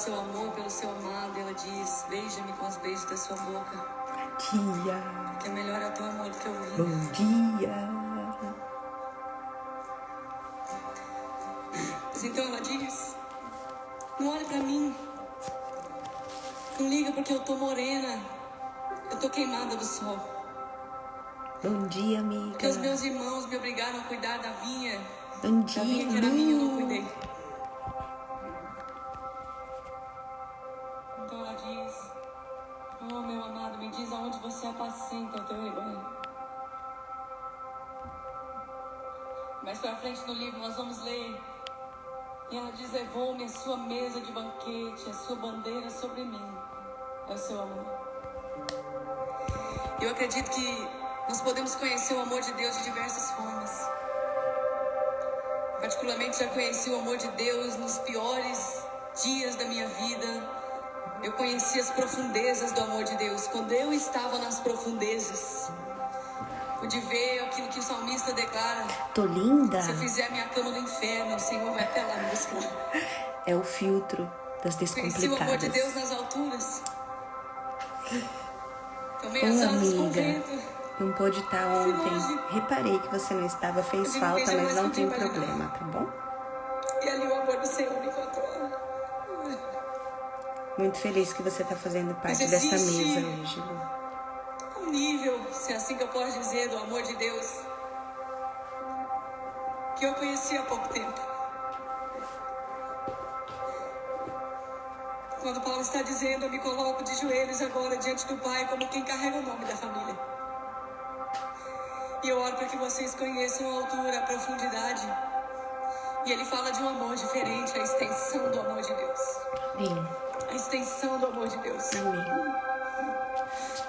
seu amor pelo seu amado. E ela diz: beija-me com os beijos da sua boca. Bom dia. Que é melhor é o teu amor do que eu vi. Bom dia. Mas então ela diz: não olha pra mim. Não liga porque eu tô morena. Eu tô queimada do sol. Bom dia, amiga. Porque os meus irmãos me obrigaram a cuidar da vinha. Bom Da dia, vinha que era minha, eu não cuidei. Então ela diz: oh, meu amado, me diz aonde você apacenta o teu rebanho. Mais pra frente no livro nós vamos ler. E ela diz: levou-me a sua mesa de banquete, a sua bandeira sobre mim. É o seu amor. Eu acredito que nós podemos conhecer o amor de Deus de diversas formas. Particularmente já conheci o amor de Deus nos piores dias da minha vida. Eu conheci as profundezas do amor de Deus. Quando eu estava nas profundezas, pude ver aquilo que o salmista declara: tô linda. se eu fizer a minha cama no inferno, o Senhor vai até lá me buscar. É o filtro das descomplicadas. Conheci o amor de Deus nas alturas. Tomei as Ô, asas com o amiga, vento. não pôde estar ontem. Reparei que você não estava, fez falta, mas não tem problema, tá bom? E ali o amor do Senhor me encontrou. Muito feliz que você está fazendo parte dessa mesa hoje, Lu. Um nível, se é assim que eu posso dizer, do amor de Deus, que eu conheci há pouco tempo. Quando Paulo está dizendo: eu me coloco de joelhos agora diante do Pai como quem carrega o nome da família. E eu oro para que vocês conheçam a altura, a profundidade. E ele fala de um amor diferente, a extensão do amor de Deus. Amém. A extensão do amor de Deus. Amém.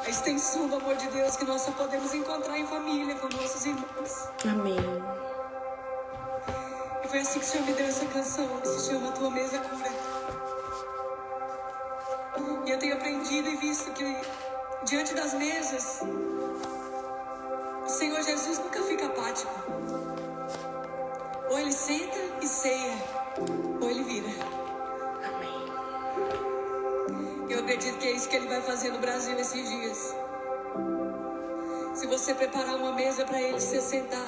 A extensão do amor de Deus que nós só podemos encontrar em família, com nossos irmãos. Amém. E foi assim que o Senhor me deu essa canção, que se chama Tua Mesa Cura. E eu tenho aprendido e visto que diante das mesas, o Senhor Jesus nunca fica apático. Ou ele senta e ceia, ou ele vira. Amém. Eu acredito que é isso que ele vai fazer no Brasil esses dias. Se você preparar uma mesa para ele se sentar,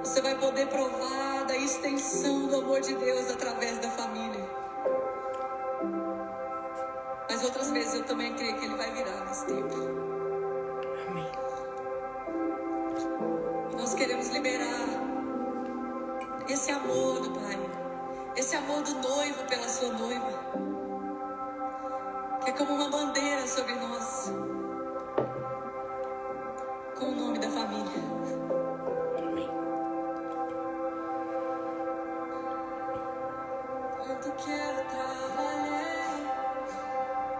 você vai poder provar da extensão do amor de Deus através da família. Mas outras vezes eu também creio que ele vai virar nesse tempo. Amém. Nós queremos liberar esse amor do Pai, esse amor do noivo pela sua noiva, que é como uma bandeira sobre nós, com o nome da família. Amém. Tanto que eu trabalhei,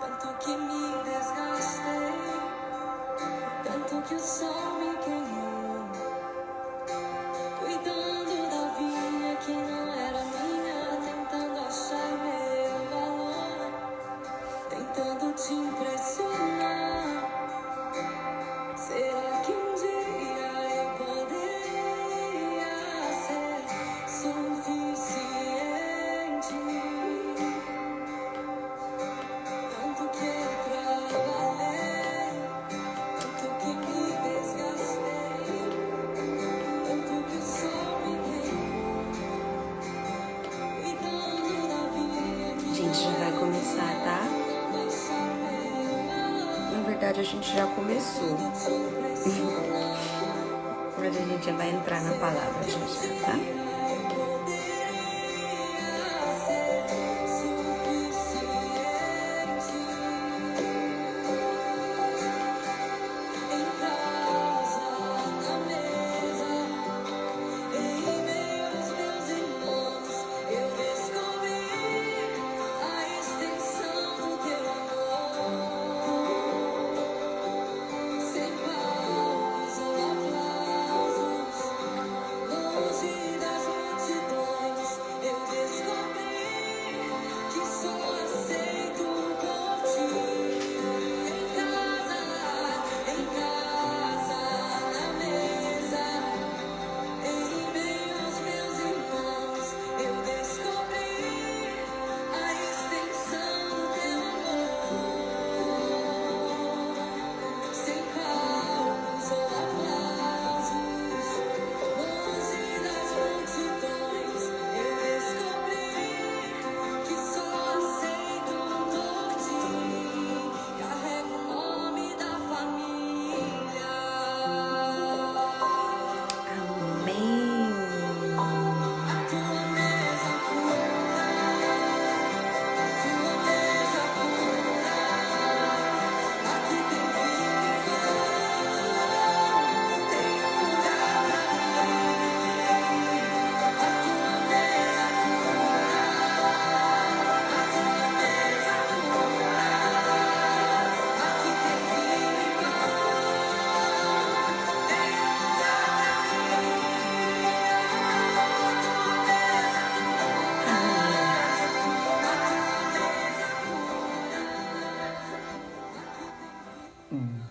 tanto que me desgastei, tanto que o sol me queimou, cuidando da vinha que não era minha, tentando achar meu valor, tentando te impressionar. Será que um dia eu poderia ser suficiente? Tanto que eu trabalhei, tanto que me desgastei, tanto que o sol me queimou, cuidando da vinha que A gente já vai começar, tá? não achar meu valor, Na verdade, a gente já começou. te impressionar. Mas a gente já vai entrar na palavra já, tá?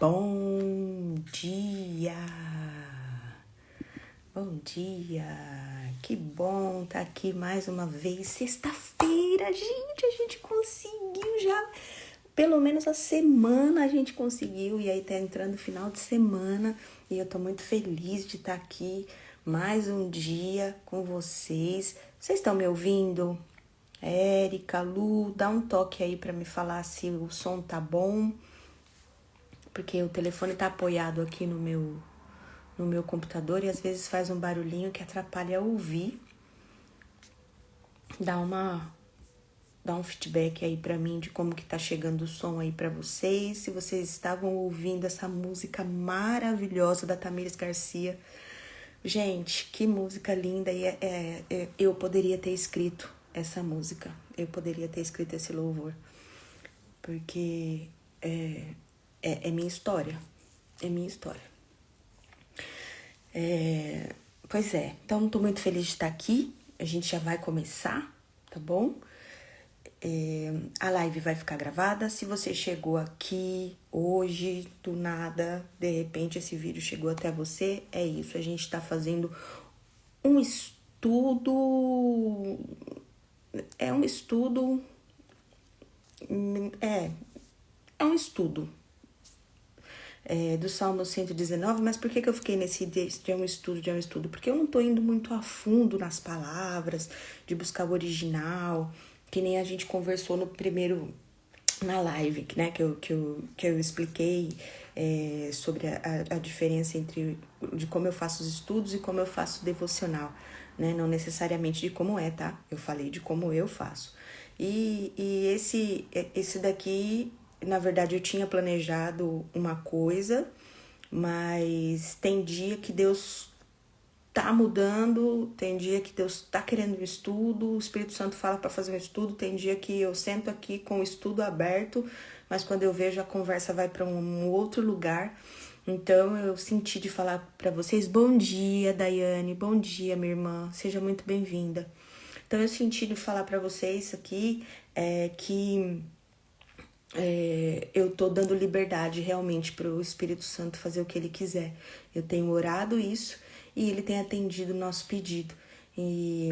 Bom dia! Bom dia! Que bom estar aqui mais uma vez. Sexta-feira, gente, a gente conseguiu já. Pelo menos a semana a gente conseguiu. E aí tá entrando o final de semana. E eu tô muito feliz de estar aqui mais um dia com vocês. Vocês estão me ouvindo? Érica, Lu, dá um toque aí pra me falar se o som tá bom. Porque o telefone tá apoiado aqui no meu computador e às vezes faz um barulhinho que atrapalha ouvir. Dá um feedback aí pra mim de como que tá chegando o som aí pra vocês. Se vocês estavam ouvindo essa música maravilhosa da Tamires Garcia. Gente, que música linda. E eu poderia ter escrito essa música. Eu poderia ter escrito esse louvor. Porque é minha história. É minha história. Pois é, então tô muito feliz de estar aqui. A gente já vai começar, tá bom? A live vai ficar gravada. Se você chegou aqui hoje, do nada, de repente esse vídeo chegou até você, é isso. A gente tá fazendo um estudo. É um estudo. É um estudo. Do Salmo 119, mas por que eu fiquei nesse de um estudo? Porque eu não tô indo muito a fundo nas palavras, de buscar o original, que nem a gente conversou na live, né, que eu expliquei sobre a diferença de como eu faço os estudos e como eu faço devocional, né, não necessariamente de como tá? Eu falei de como eu faço. E esse daqui, na verdade, eu tinha planejado uma coisa, mas tem dia que Deus tá mudando, tem dia que Deus tá querendo um estudo, o Espírito Santo fala para fazer um estudo, tem dia que eu sento aqui com o estudo aberto, mas quando eu vejo a conversa vai para um outro lugar. Então eu senti de falar para vocês, bom dia, Daiane, bom dia, minha irmã, seja muito bem-vinda. Então eu senti de falar para vocês aqui que eu tô dando liberdade realmente para o Espírito Santo fazer o que ele quiser. Eu tenho orado isso e ele tem atendido o nosso pedido. E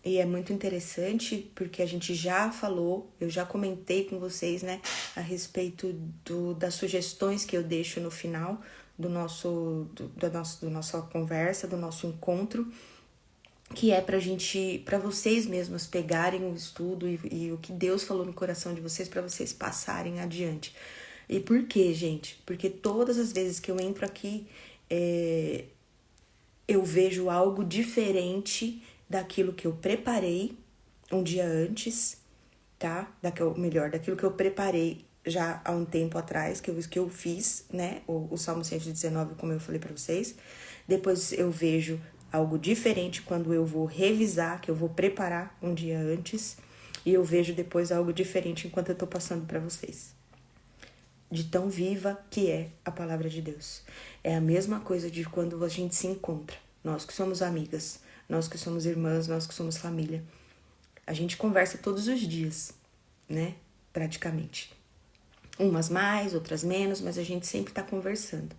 é muito interessante porque a gente já falou, eu já comentei com vocês, né, a respeito das sugestões que eu deixo no final da nossa conversa, do nosso encontro, que é para vocês mesmos pegarem o estudo e o que Deus falou no coração de vocês para vocês passarem adiante. E por quê, gente? Porque todas as vezes que eu entro aqui, eu vejo algo diferente daquilo que eu preparei um dia antes, tá? Daquilo que eu preparei já há um tempo atrás, que eu fiz, né? O Salmo 119, como eu falei para vocês. Depois eu vejo algo diferente quando eu vou revisar, que eu vou preparar um dia antes, e eu vejo depois algo diferente enquanto eu tô passando para vocês. De tão viva que é a palavra de Deus. É a mesma coisa de quando a gente se encontra. Nós que somos amigas, nós que somos irmãs, nós que somos família. A gente conversa todos os dias, né? Praticamente. Umas mais, outras menos, mas a gente sempre tá conversando.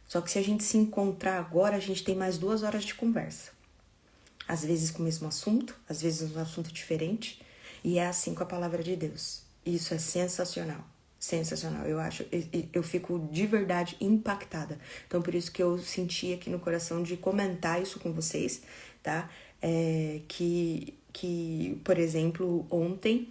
Só que se a gente se encontrar agora, a gente tem mais 2 horas de conversa. Às vezes com o mesmo assunto, às vezes um assunto diferente. E é assim com a palavra de Deus. E isso é sensacional. Sensacional. Eu fico de verdade impactada. Então, por isso que eu senti aqui no coração de comentar isso com vocês, tá? Que por exemplo, ontem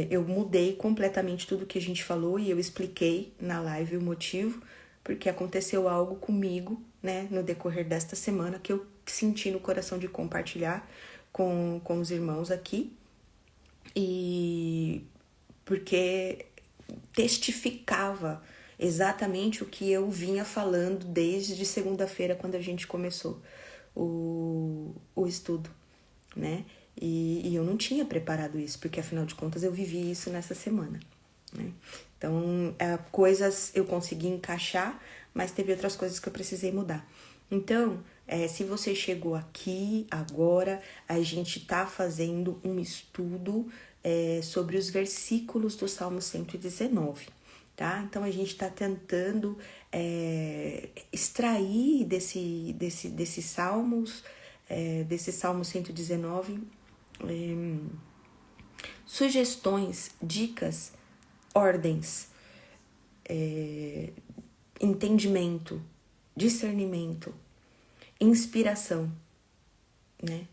eu mudei completamente tudo que a gente falou e eu expliquei na live o motivo, porque aconteceu algo comigo, né, no decorrer desta semana que eu senti no coração de compartilhar com os irmãos aqui, e porque testificava exatamente o que eu vinha falando desde segunda-feira, quando a gente começou o estudo, né, e eu não tinha preparado isso, porque afinal de contas eu vivi isso nessa semana, né? Então, coisas eu consegui encaixar, mas teve outras coisas que eu precisei mudar. Então, se você chegou aqui agora, a gente tá fazendo um estudo sobre os versículos do Salmo 119, tá? Então a gente está tentando extrair desses salmos, desse Salmo 119, sugestões, dicas, ordens, entendimento, discernimento, inspiração, né?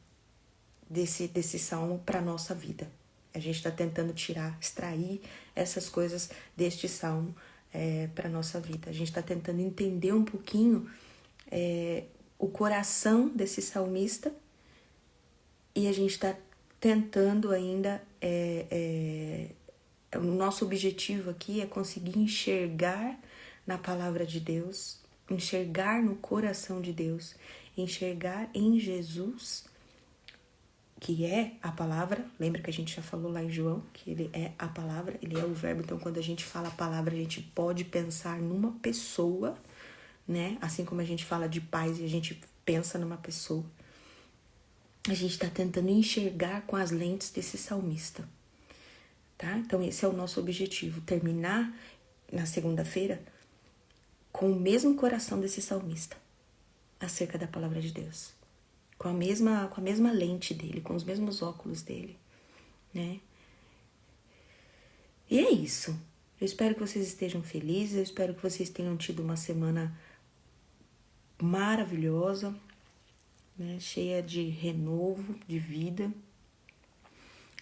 Desse salmo para nossa vida. A gente está tentando extrair essas coisas deste salmo para nossa vida. A gente está tentando entender um pouquinho o coração desse salmista e a gente está tentando ainda. O nosso objetivo aqui é conseguir enxergar na palavra de Deus, enxergar no coração de Deus, enxergar em Jesus, que é a palavra. Lembra que a gente já falou lá em João, que ele é a palavra, ele é o verbo. Então, quando a gente fala a palavra, a gente pode pensar numa pessoa, né? Assim como a gente fala de paz e a gente pensa numa pessoa. A gente está tentando enxergar com as lentes desse salmista, tá? Então, esse é o nosso objetivo, terminar na segunda-feira com o mesmo coração desse salmista, acerca da palavra de Deus. Com a mesma lente dele, com os mesmos óculos dele, né? E é isso. Eu espero que vocês estejam felizes, eu espero que vocês tenham tido uma semana maravilhosa, né? Cheia de renovo, de vida.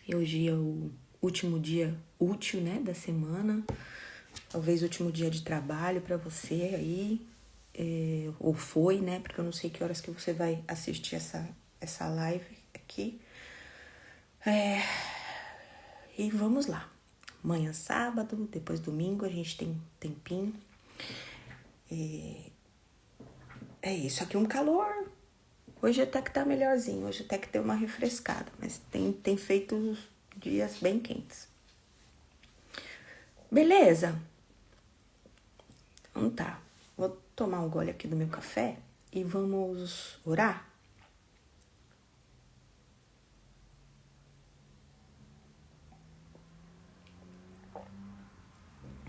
E hoje é o último dia útil, né, da semana. Talvez o último dia de trabalho para você aí. Ou foi, né? Porque eu não sei que horas que você vai assistir essa live aqui. E vamos lá. Amanhã sábado, depois domingo, a gente tem tempinho. É isso. Aqui um calor. Hoje até que tá melhorzinho. Hoje até que deu uma refrescada. Mas tem feito dias bem quentes. Beleza? Então tá. Vou tomar um gole aqui do meu café e vamos orar?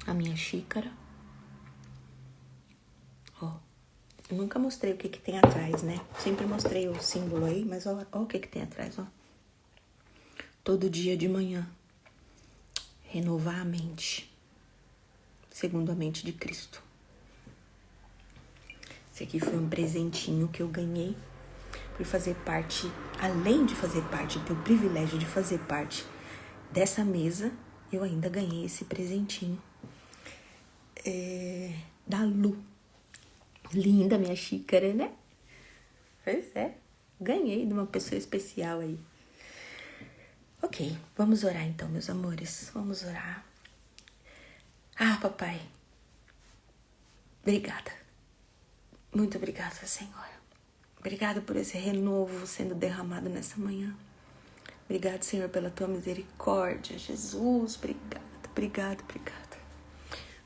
A minha xícara. Ó, eu nunca mostrei o que tem atrás, né? Sempre mostrei o símbolo aí, mas ó o que tem atrás, ó. Todo dia de manhã, renovar a mente, segundo a mente de Cristo. Esse aqui foi um presentinho que eu ganhei por fazer parte, além de fazer parte, ter o privilégio de fazer parte dessa mesa, eu ainda ganhei esse presentinho da Lu. Linda minha xícara, né? Pois é, ganhei de uma pessoa especial aí. Ok, vamos orar então, meus amores, vamos orar. Papai, obrigada. Muito obrigada, Senhor. Obrigada por esse renovo sendo derramado nessa manhã. Obrigado, Senhor, pela tua misericórdia. Jesus, obrigado.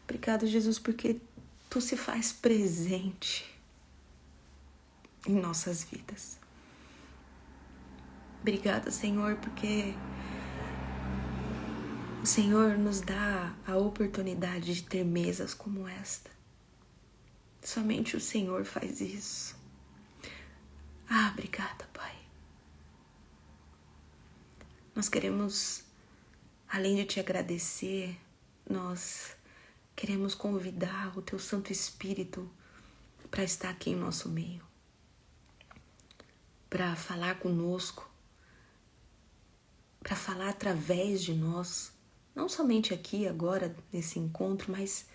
Obrigado, Jesus, porque tu se faz presente em nossas vidas. Obrigada, Senhor, porque o Senhor nos dá a oportunidade de ter mesas como esta. Somente o Senhor faz isso. Obrigada, Pai. Nós queremos, além de te agradecer, nós queremos convidar o Teu Santo Espírito para estar aqui em nosso meio, para falar conosco, para falar através de nós, não somente aqui, agora, nesse encontro, mas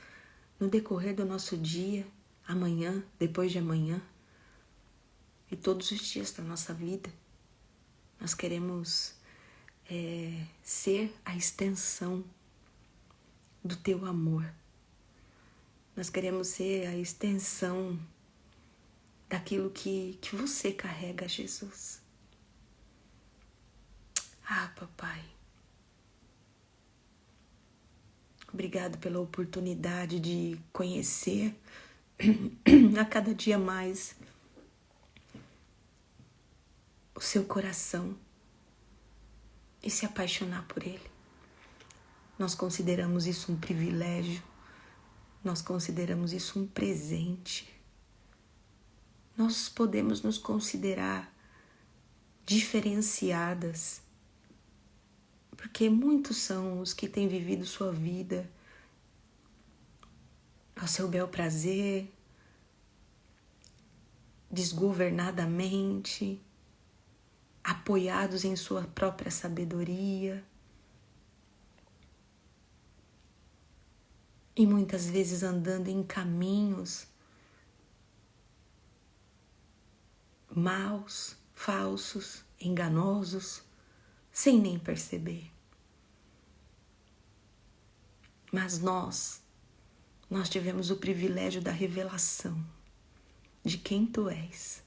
no decorrer do nosso dia, amanhã, depois de amanhã e todos os dias da nossa vida. Nós queremos ser a extensão do Teu amor. Nós queremos ser a extensão daquilo que você carrega, Jesus. Papai. Obrigado pela oportunidade de conhecer a cada dia mais o Seu coração e se apaixonar por Ele. Nós consideramos isso um privilégio, nós consideramos isso um presente. Nós podemos nos considerar diferenciadas, porque muitos são os que têm vivido sua vida ao seu bel prazer, desgovernadamente, apoiados em sua própria sabedoria e muitas vezes andando em caminhos maus, falsos, enganosos, sem nem perceber. Mas nós tivemos o privilégio da revelação de quem tu és.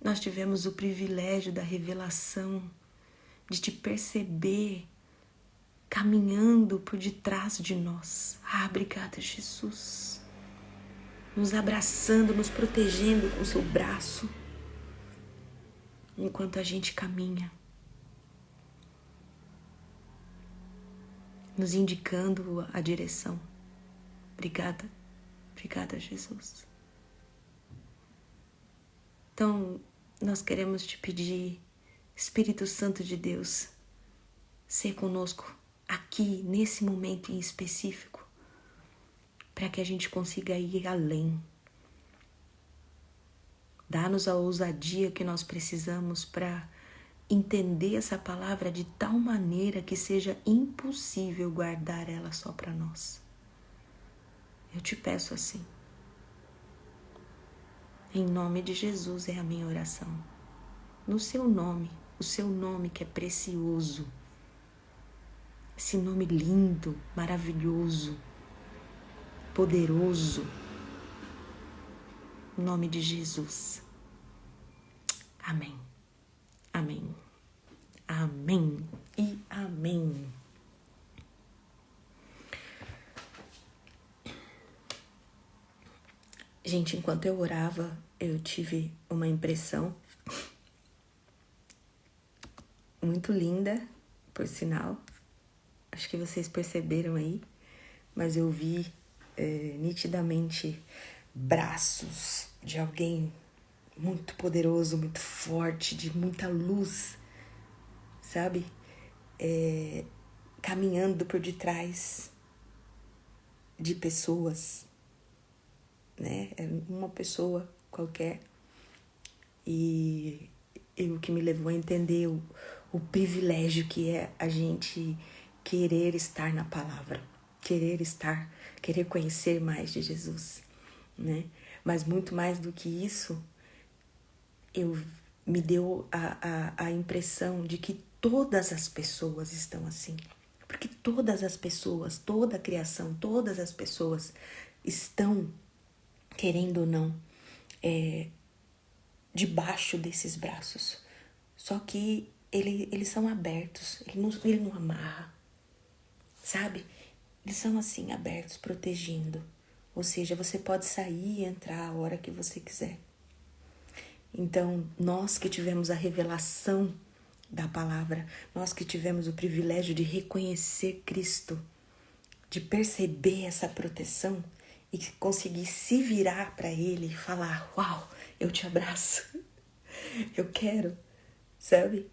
Nós tivemos o privilégio da revelação de te perceber caminhando por detrás de nós. Obrigada, Jesus. Nos abraçando, nos protegendo com o seu braço, enquanto a gente caminha. Nos indicando a direção. Obrigada. Obrigada, Jesus. Então, nós queremos te pedir, Espírito Santo de Deus, ser conosco aqui, nesse momento em específico, para que a gente consiga ir além. Dá-nos a ousadia que nós precisamos para entender essa palavra de tal maneira que seja impossível guardar ela só para nós. Eu te peço assim. Em nome de Jesus é a minha oração. No seu nome, o seu nome que é precioso. Esse nome lindo, maravilhoso, poderoso. Em nome de Jesus. Amém. Amém. Amém e amém. Gente, enquanto eu orava, eu tive uma impressão muito linda, por sinal. Acho que vocês perceberam aí, mas eu vi nitidamente braços de alguém muito poderoso, muito forte, de muita luz, sabe? Caminhando por detrás de pessoas, né? É uma pessoa qualquer. E o que me levou a entender o privilégio que é a gente querer estar na palavra, querer conhecer mais de Jesus, né? Mas muito mais do que isso, me deu a impressão de que todas as pessoas estão assim. Porque todas as pessoas, toda a criação, todas as pessoas estão, querendo ou não, debaixo desses braços. Só que eles são abertos, ele não amarra, sabe? Eles são assim, abertos, protegendo. Ou seja, você pode sair e entrar a hora que você quiser. Então, nós que tivemos a revelação da palavra, nós que tivemos o privilégio de reconhecer Cristo, de perceber essa proteção e conseguir se virar para Ele e falar: uau, eu te abraço, eu quero, sabe?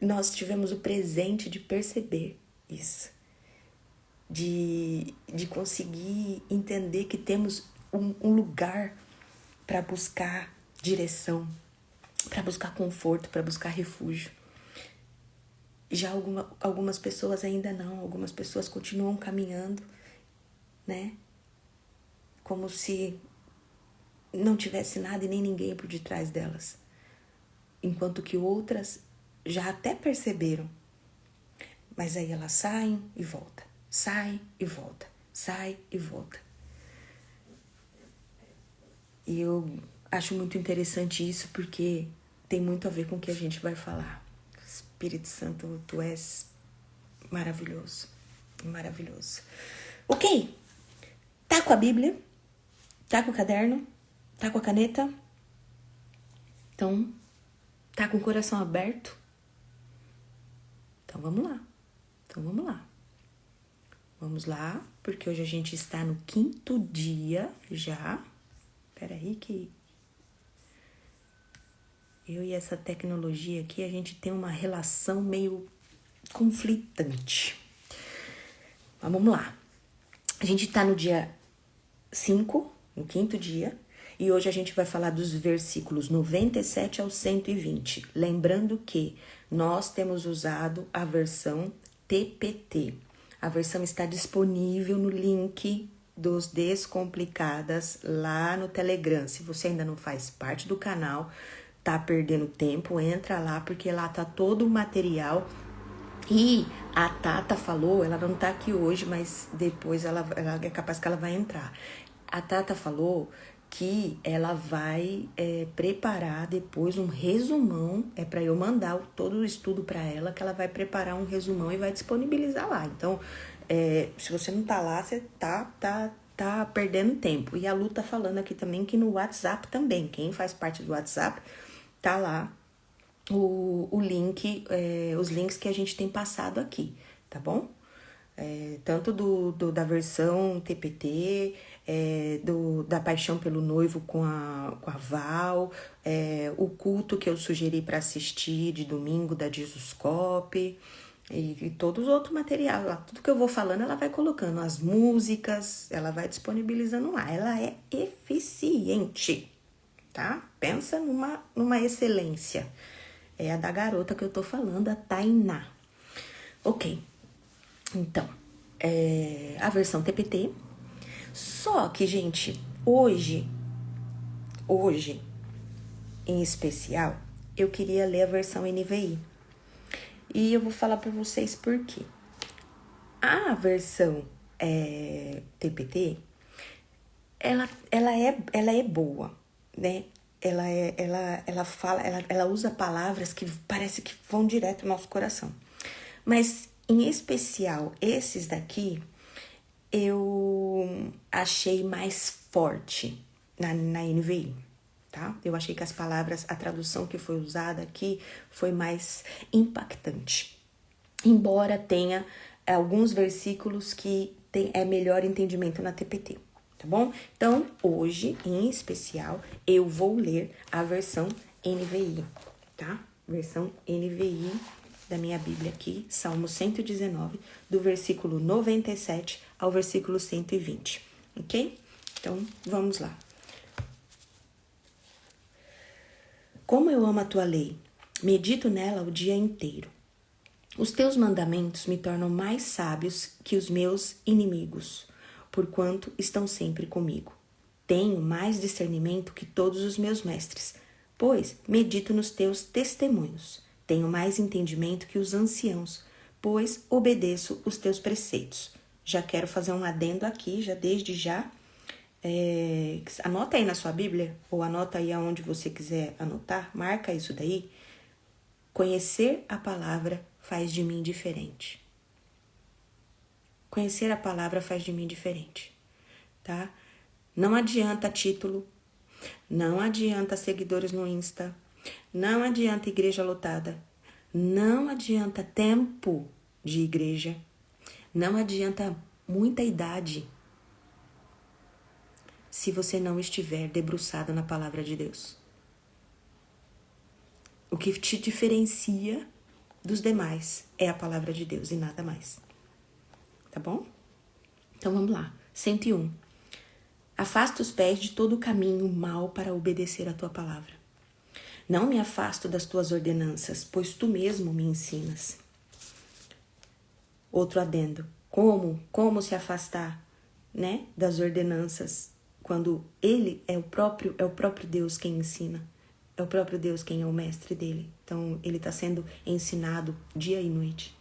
Nós tivemos o presente de perceber isso, de conseguir entender que temos um lugar para buscar direção, para buscar conforto, para buscar refúgio. Já algumas pessoas ainda não, algumas pessoas continuam caminhando, né? Como se não tivesse nada e nem ninguém por detrás delas. Enquanto que outras já até perceberam. Mas aí elas saem e voltam, saem e voltam, saem e voltam. E eu acho muito interessante isso porque tem muito a ver com o que a gente vai falar. Espírito Santo, tu és maravilhoso, maravilhoso. Ok, tá com a Bíblia? Tá com o caderno? Tá com a caneta? Então, tá com o coração aberto? Então vamos lá. Vamos lá, porque hoje a gente está no 5º dia já. Peraí que eu e essa tecnologia aqui, a gente tem uma relação meio conflitante. Mas vamos lá. A gente tá no dia 5, no 5º dia, e hoje a gente vai falar dos versículos 97 ao 120. Lembrando que nós temos usado a versão TPT. A versão está disponível no link dos Descomplicadas lá no Telegram. Se você ainda não faz parte do canal, tá perdendo tempo, entra lá, porque lá tá todo o material. E a Tata falou, ela não tá aqui hoje, mas depois ela é capaz que ela vai entrar. A Tata falou que ela vai preparar depois um resumão, para eu mandar todo o estudo para ela, que ela vai preparar um resumão e vai disponibilizar lá. Então, se você não tá lá, você tá perdendo tempo. E a Lu tá falando aqui também que no WhatsApp também, quem faz parte do WhatsApp, tá lá o link, os links que a gente tem passado aqui, tá bom? Tanto da versão TPT, da Paixão pelo Noivo com a Val, o culto que eu sugeri para assistir de domingo da Jesuscope, e todos os outros materiais lá. Tudo que eu vou falando, ela vai colocando, as músicas, ela vai disponibilizando lá. Ela é eficiente, tá? Pensa numa excelência. É a da garota que eu tô falando, a Tainá. Ok. Então, a versão TPT. Só que, gente, hoje, em especial, eu queria ler a versão NVI. E eu vou falar pra vocês por quê. A versão TPT, ela é boa, né? Ela usa palavras que parece que vão direto no nosso coração. Mas, em especial, esses daqui, eu achei mais forte na NVI, tá? Eu achei que as palavras, a tradução que foi usada aqui foi mais impactante. Embora tenha alguns versículos que tem melhor entendimento na TPT. Tá bom? Então, hoje, em especial, eu vou ler a versão NVI, tá? Versão NVI da minha Bíblia aqui, Salmo 119, do versículo 97 ao versículo 120, ok? Então, vamos lá. Como eu amo a tua lei, medito nela o dia inteiro. Os teus mandamentos me tornam mais sábios que os meus inimigos, porquanto estão sempre comigo. Tenho mais discernimento que todos os meus mestres, pois medito nos teus testemunhos. Tenho mais entendimento que os anciãos, pois obedeço os teus preceitos. Já quero fazer um adendo aqui, já desde já. Anota aí na sua Bíblia, ou anota aí aonde você quiser anotar, marca isso daí. Conhecer a palavra faz de mim diferente. Conhecer a palavra faz de mim diferente, tá? Não adianta título, não adianta seguidores no Insta, não adianta igreja lotada, não adianta tempo de igreja, não adianta muita idade, se você não estiver debruçado na palavra de Deus. O que te diferencia dos demais é a palavra de Deus e nada mais. Tá bom? Então vamos lá. 101. Afasta os pés de todo o caminho mau para obedecer a tua palavra. Não me afasto das tuas ordenanças, pois tu mesmo me ensinas. Outro adendo. Como se afastar, né, das ordenanças quando ele é o próprio Deus quem ensina. É o próprio Deus quem é o mestre dele. Então ele está sendo ensinado dia e noite.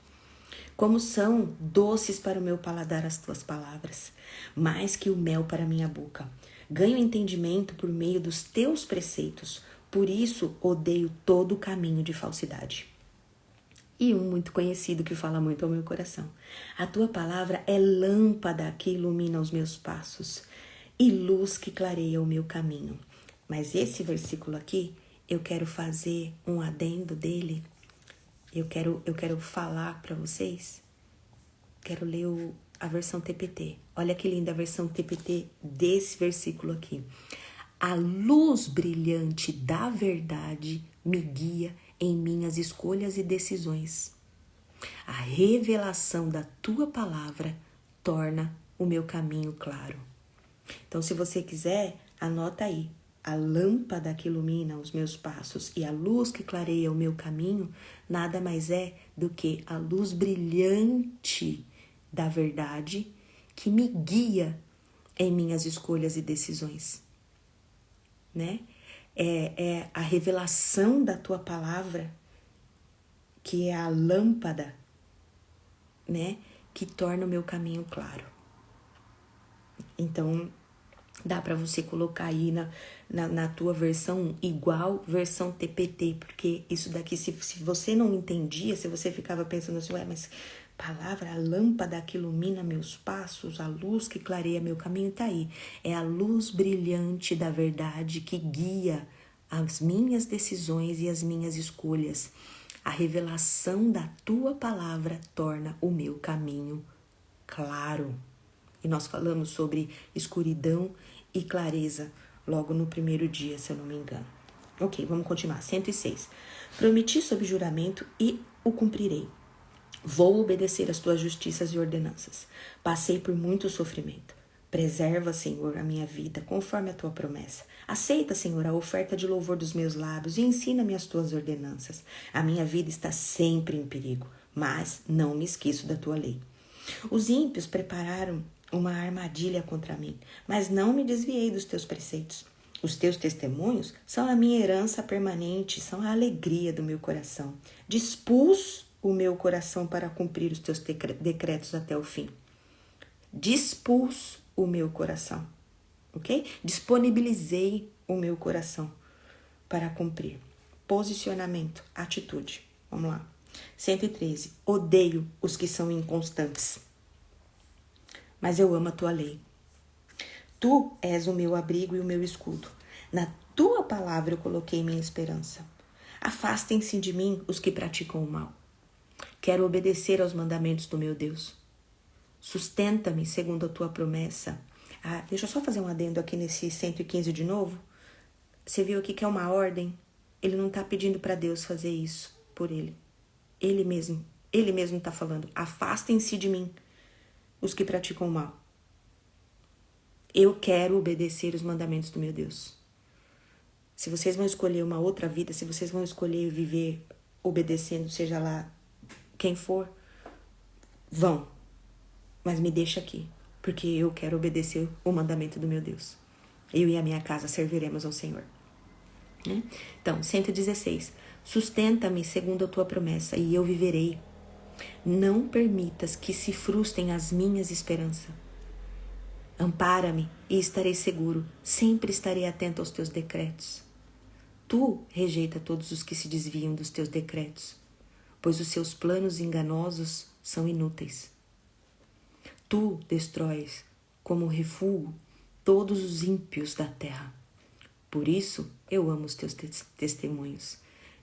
Como são doces para o meu paladar as tuas palavras, mais que o mel para a minha boca. Ganho entendimento por meio dos teus preceitos, por isso odeio todo o caminho de falsidade. E um muito conhecido que fala muito ao meu coração. A tua palavra é lâmpada que ilumina os meus passos e luz que clareia o meu caminho. Mas esse versículo aqui, eu quero fazer um adendo dele. Eu quero falar para vocês. Quero ler a versão TPT. Olha que linda a versão TPT desse versículo aqui. A luz brilhante da verdade me guia em minhas escolhas e decisões. A revelação da tua palavra torna o meu caminho claro. Então, se você quiser, anota aí. A lâmpada que ilumina os meus passos e a luz que clareia o meu caminho nada mais é do que a luz brilhante da verdade que me guia em minhas escolhas e decisões, né? É a revelação da tua palavra que é a lâmpada, né? Que torna o meu caminho claro. Então, dá para você colocar aí na tua versão igual versão TPT, porque isso daqui, se você não entendia, se você ficava pensando assim, ué, mas palavra, a lâmpada que ilumina meus passos, a luz que clareia meu caminho, tá aí. É a luz brilhante da verdade que guia as minhas decisões e as minhas escolhas. A revelação da tua palavra torna o meu caminho claro. E nós falamos sobre escuridão e clareza logo no primeiro dia, se eu não me engano. Ok, vamos continuar. 106. Prometi sob juramento e o cumprirei. Vou obedecer às tuas justiças e ordenanças. Passei por muito sofrimento. Preserva, Senhor, a minha vida, conforme a tua promessa. Aceita, Senhor, a oferta de louvor dos meus lábios e ensina-me as tuas ordenanças. A minha vida está sempre em perigo, mas não me esqueço da tua lei. Os ímpios prepararam uma armadilha contra mim, mas não me desviei dos teus preceitos. Os teus testemunhos são a minha herança permanente, são a alegria do meu coração. Dispus o meu coração para cumprir os teus decretos até o fim. Dispus o meu coração, ok? Disponibilizei o meu coração para cumprir. Posicionamento, atitude. Vamos lá. 113. Odeio os que são inconstantes, mas eu amo a tua lei. Tu és o meu abrigo e o meu escudo. Na tua palavra eu coloquei minha esperança. Afastem-se de mim os que praticam o mal. Quero obedecer aos mandamentos do meu Deus. Sustenta-me segundo a tua promessa. Deixa eu só fazer um adendo aqui nesse 115 de novo. Você viu aqui que é uma ordem? Ele não está pedindo para Deus fazer isso por ele. Ele mesmo está falando. Afastem-se de mim os que praticam o mal. Eu quero obedecer os mandamentos do meu Deus. Se vocês vão escolher uma outra vida, se vocês vão escolher viver obedecendo, seja lá quem for, vão. Mas me deixa aqui, porque eu quero obedecer o mandamento do meu Deus. Eu e a minha casa serviremos ao Senhor. Né? Então, 116. Sustenta-me segundo a tua promessa, e eu viverei. Não permitas que se frustrem as minhas esperanças. Ampara-me e estarei seguro. Sempre estarei atento aos teus decretos. Tu rejeita todos os que se desviam dos teus decretos, pois os seus planos enganosos são inúteis. Tu destróis como refúgio todos os ímpios da terra. Por isso eu amo os teus testemunhos.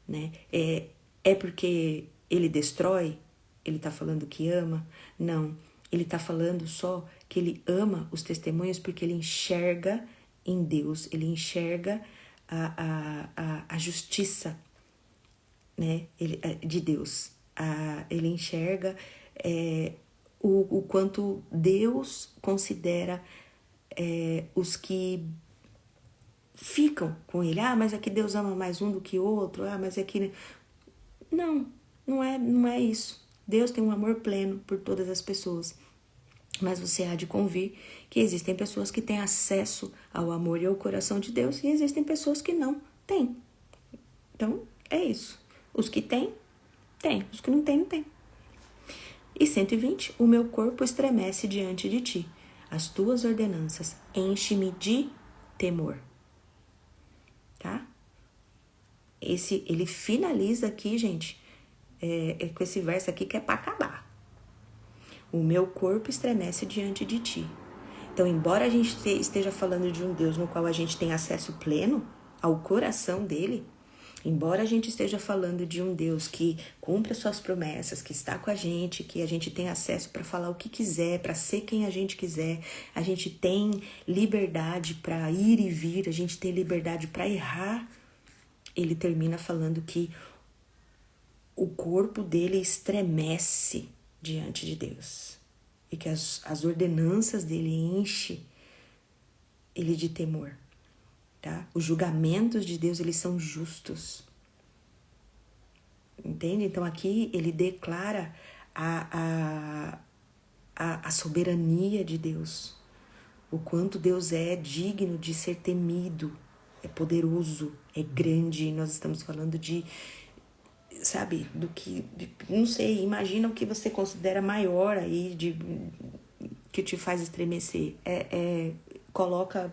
Né? É porque ele destrói, ele está falando que ama? Não, ele está falando só que ele ama os testemunhos porque ele enxerga em Deus, ele enxerga a justiça, né? De Deus. Ele enxerga o quanto Deus considera os que ficam com ele. Mas é que Deus ama mais um do que outro. Mas é que... Não é isso. Deus tem um amor pleno por todas as pessoas. Mas você há de convir que existem pessoas que têm acesso ao amor e ao coração de Deus e existem pessoas que não têm. Então, é isso. Os que têm, têm. Os que não têm, não têm. E 120, o meu corpo estremece diante de ti. As tuas ordenanças enche-me de temor. Tá? Ele finaliza aqui, gente, com esse verso aqui que é para acabar. O meu corpo estremece diante de ti. Então, embora a gente esteja falando de um Deus no qual a gente tem acesso pleno ao coração dele, Embora a gente esteja falando de um Deus que cumpre as suas promessas, que está com a gente, que a gente tem acesso para falar o que quiser, para ser quem a gente quiser, a gente tem liberdade para ir e vir, a gente tem liberdade para errar, ele termina falando que o corpo dele estremece diante de Deus e que as ordenanças dele enchem ele de temor. Tá? Os julgamentos de Deus, eles são justos. Entende? Então aqui ele declara a soberania de Deus. O quanto Deus é digno de ser temido, é poderoso, é grande. Nós estamos falando de, sabe, do que, não sei, imagina o que você considera maior aí, que te faz estremecer. Coloca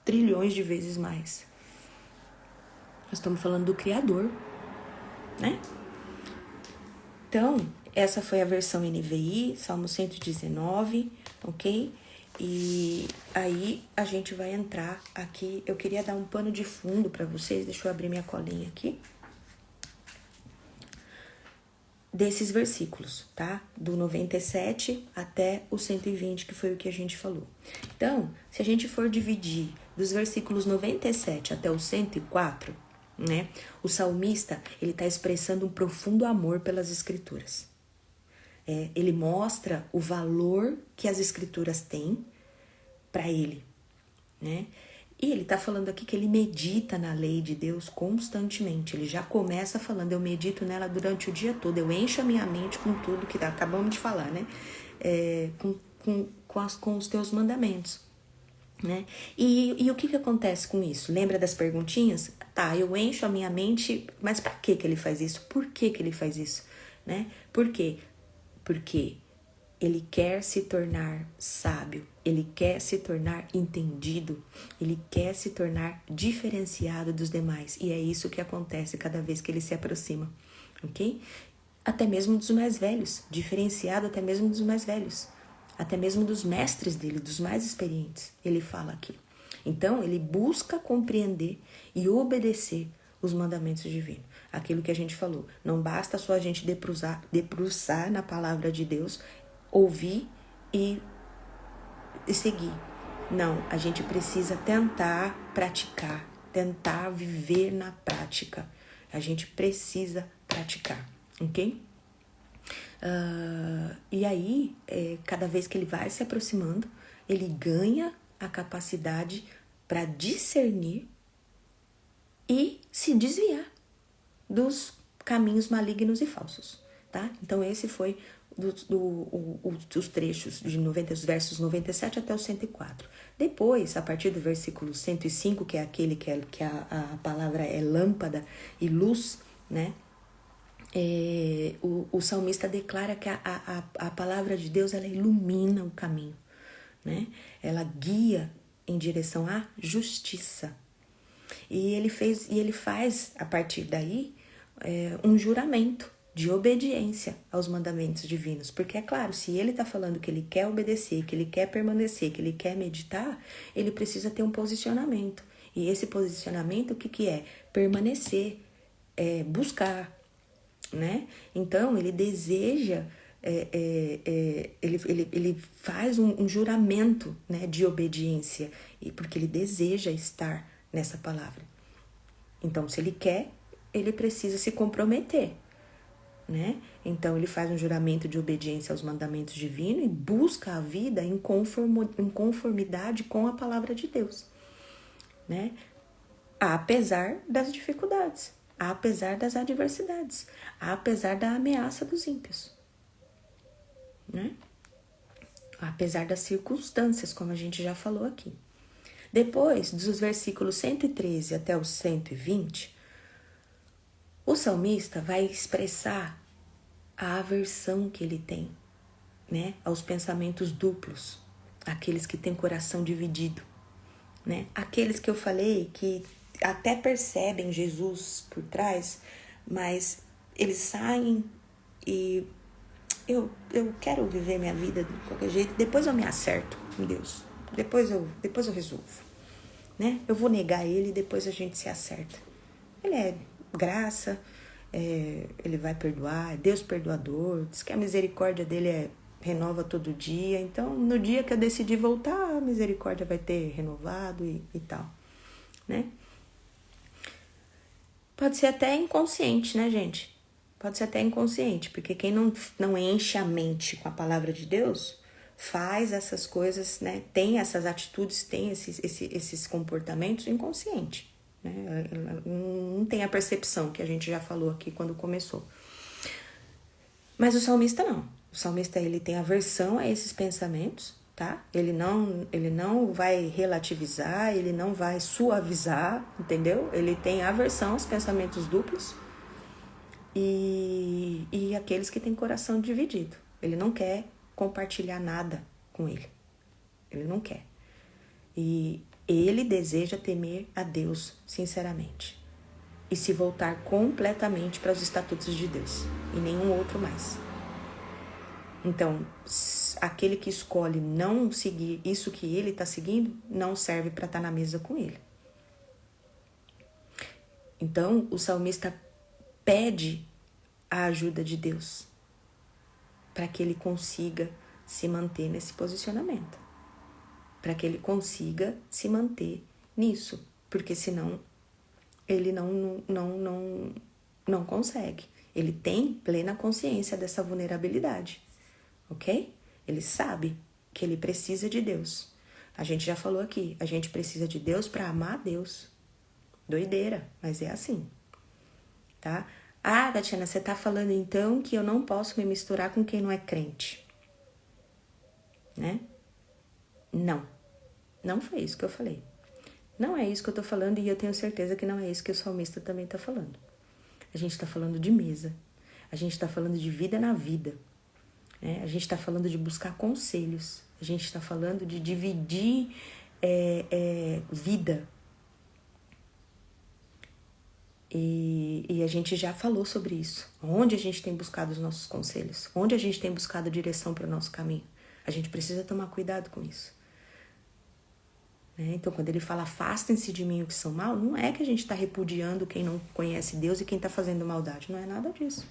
trilhões de vezes mais. Nós estamos falando do Criador, né? Então, essa foi a versão NVI, Salmo 119, ok? E aí a gente vai entrar aqui. Eu queria dar um pano de fundo para vocês, deixa eu abrir minha colinha aqui. Desses versículos, tá? Do 97 até o 120, que foi o que a gente falou. Então, se a gente for dividir dos versículos 97 até o 104, né? O salmista, ele está expressando um profundo amor pelas escrituras. Ele mostra o valor que as escrituras têm para ele, né? E ele está falando aqui que ele medita na lei de Deus constantemente. Ele já começa falando, eu medito nela durante o dia todo. Eu encho a minha mente com tudo que acabamos de falar, né? Com os teus mandamentos, né? E o que acontece com isso? Lembra das perguntinhas? Tá, eu encho a minha mente, mas para que ele faz isso? Por que ele faz isso? Né? Por quê? Porque ele quer se tornar sábio, ele quer se tornar entendido, ele quer se tornar diferenciado dos demais. E é isso que acontece cada vez que ele se aproxima, ok? Até mesmo dos mais velhos, diferenciado até mesmo dos mais velhos, até mesmo dos mestres dele, dos mais experientes, ele fala aqui. Então, ele busca compreender e obedecer os mandamentos divinos. Aquilo que a gente falou, não basta só a gente debruçar na palavra de Deus, ouvir e seguir. Não, a gente precisa tentar praticar, tentar viver na prática. A gente precisa praticar, ok? E aí, cada vez que ele vai se aproximando, ele ganha a capacidade para discernir e se desviar dos caminhos malignos e falsos, tá? Então, esse foi dos trechos dos versos 97 até o 104. Depois, a partir do versículo 105, que é aquele que a palavra é lâmpada e luz, né? O salmista declara que a palavra de Deus, ela ilumina o caminho, né? Ela guia em direção à justiça. E ele faz, a partir daí, um juramento de obediência aos mandamentos divinos. Porque, é claro, se ele está falando que ele quer obedecer, que ele quer permanecer, que ele quer meditar, ele precisa ter um posicionamento. E esse posicionamento, o que é? Permanecer, buscar, né? Então, ele deseja, ele faz um juramento, né, de obediência, porque ele deseja estar nessa palavra. Então, se ele quer, ele precisa se comprometer, né? Então, ele faz um juramento de obediência aos mandamentos divinos e busca a vida em conformidade com a palavra de Deus, né? Apesar das dificuldades, apesar das adversidades, apesar da ameaça dos ímpios, né? Apesar das circunstâncias, como a gente já falou aqui. Depois, dos versículos 113 até os 120, o salmista vai expressar a aversão que ele tem, né, aos pensamentos duplos, aqueles que têm coração dividido, né? Aqueles que eu falei que até percebem Jesus por trás, mas eles saem e eu quero viver minha vida de qualquer jeito, depois eu me acerto com Deus, depois eu resolvo, né? Eu vou negar ele e depois a gente se acerta. Ele graça, ele vai perdoar, é Deus perdoador, diz que a misericórdia dele renova todo dia. Então, no dia que eu decidir voltar, a misericórdia vai ter renovado e tal, né? Pode ser até inconsciente, né, gente? Pode ser até inconsciente, porque quem não enche a mente com a palavra de Deus faz essas coisas, né? Tem essas atitudes, tem esses comportamentos inconsciente, né? Não tem a percepção que a gente já falou aqui quando começou. Mas o salmista não. O salmista, ele tem aversão a esses pensamentos, tá? Ele não vai relativizar, ele não vai suavizar, entendeu? Ele tem aversão aos pensamentos duplos e aqueles que têm coração dividido. Ele não quer compartilhar nada com ele. Ele não quer. E ele deseja temer a Deus, sinceramente. E se voltar completamente para os estatutos de Deus. E nenhum outro mais. Então, aquele que escolhe não seguir isso que ele está seguindo, não serve para estar na mesa com ele. Então, o salmista pede a ajuda de Deus para que ele consiga se manter nesse posicionamento. Para que ele consiga se manter nisso. Porque senão, ele não consegue. Ele tem plena consciência dessa vulnerabilidade. Ok? Ele sabe que ele precisa de Deus. A gente já falou aqui, a gente precisa de Deus para amar a Deus. Doideira, mas é assim, tá? Ah, Tatiana, você tá falando então que eu não posso me misturar com quem não é crente, né? Não foi isso que eu falei. Não é isso que eu tô falando e eu tenho certeza que não é isso que o salmista também tá falando. A gente tá falando de mesa, a gente tá falando de vida na vida. A gente está falando de buscar conselhos, a gente está falando de dividir vida. E a gente já falou sobre isso. Onde a gente tem buscado os nossos conselhos? Onde a gente tem buscado direção para o nosso caminho? A gente precisa tomar cuidado com isso. Então, quando ele fala afastem-se de mim o que são mal, não é que a gente está repudiando quem não conhece Deus e quem está fazendo maldade. Não é nada disso.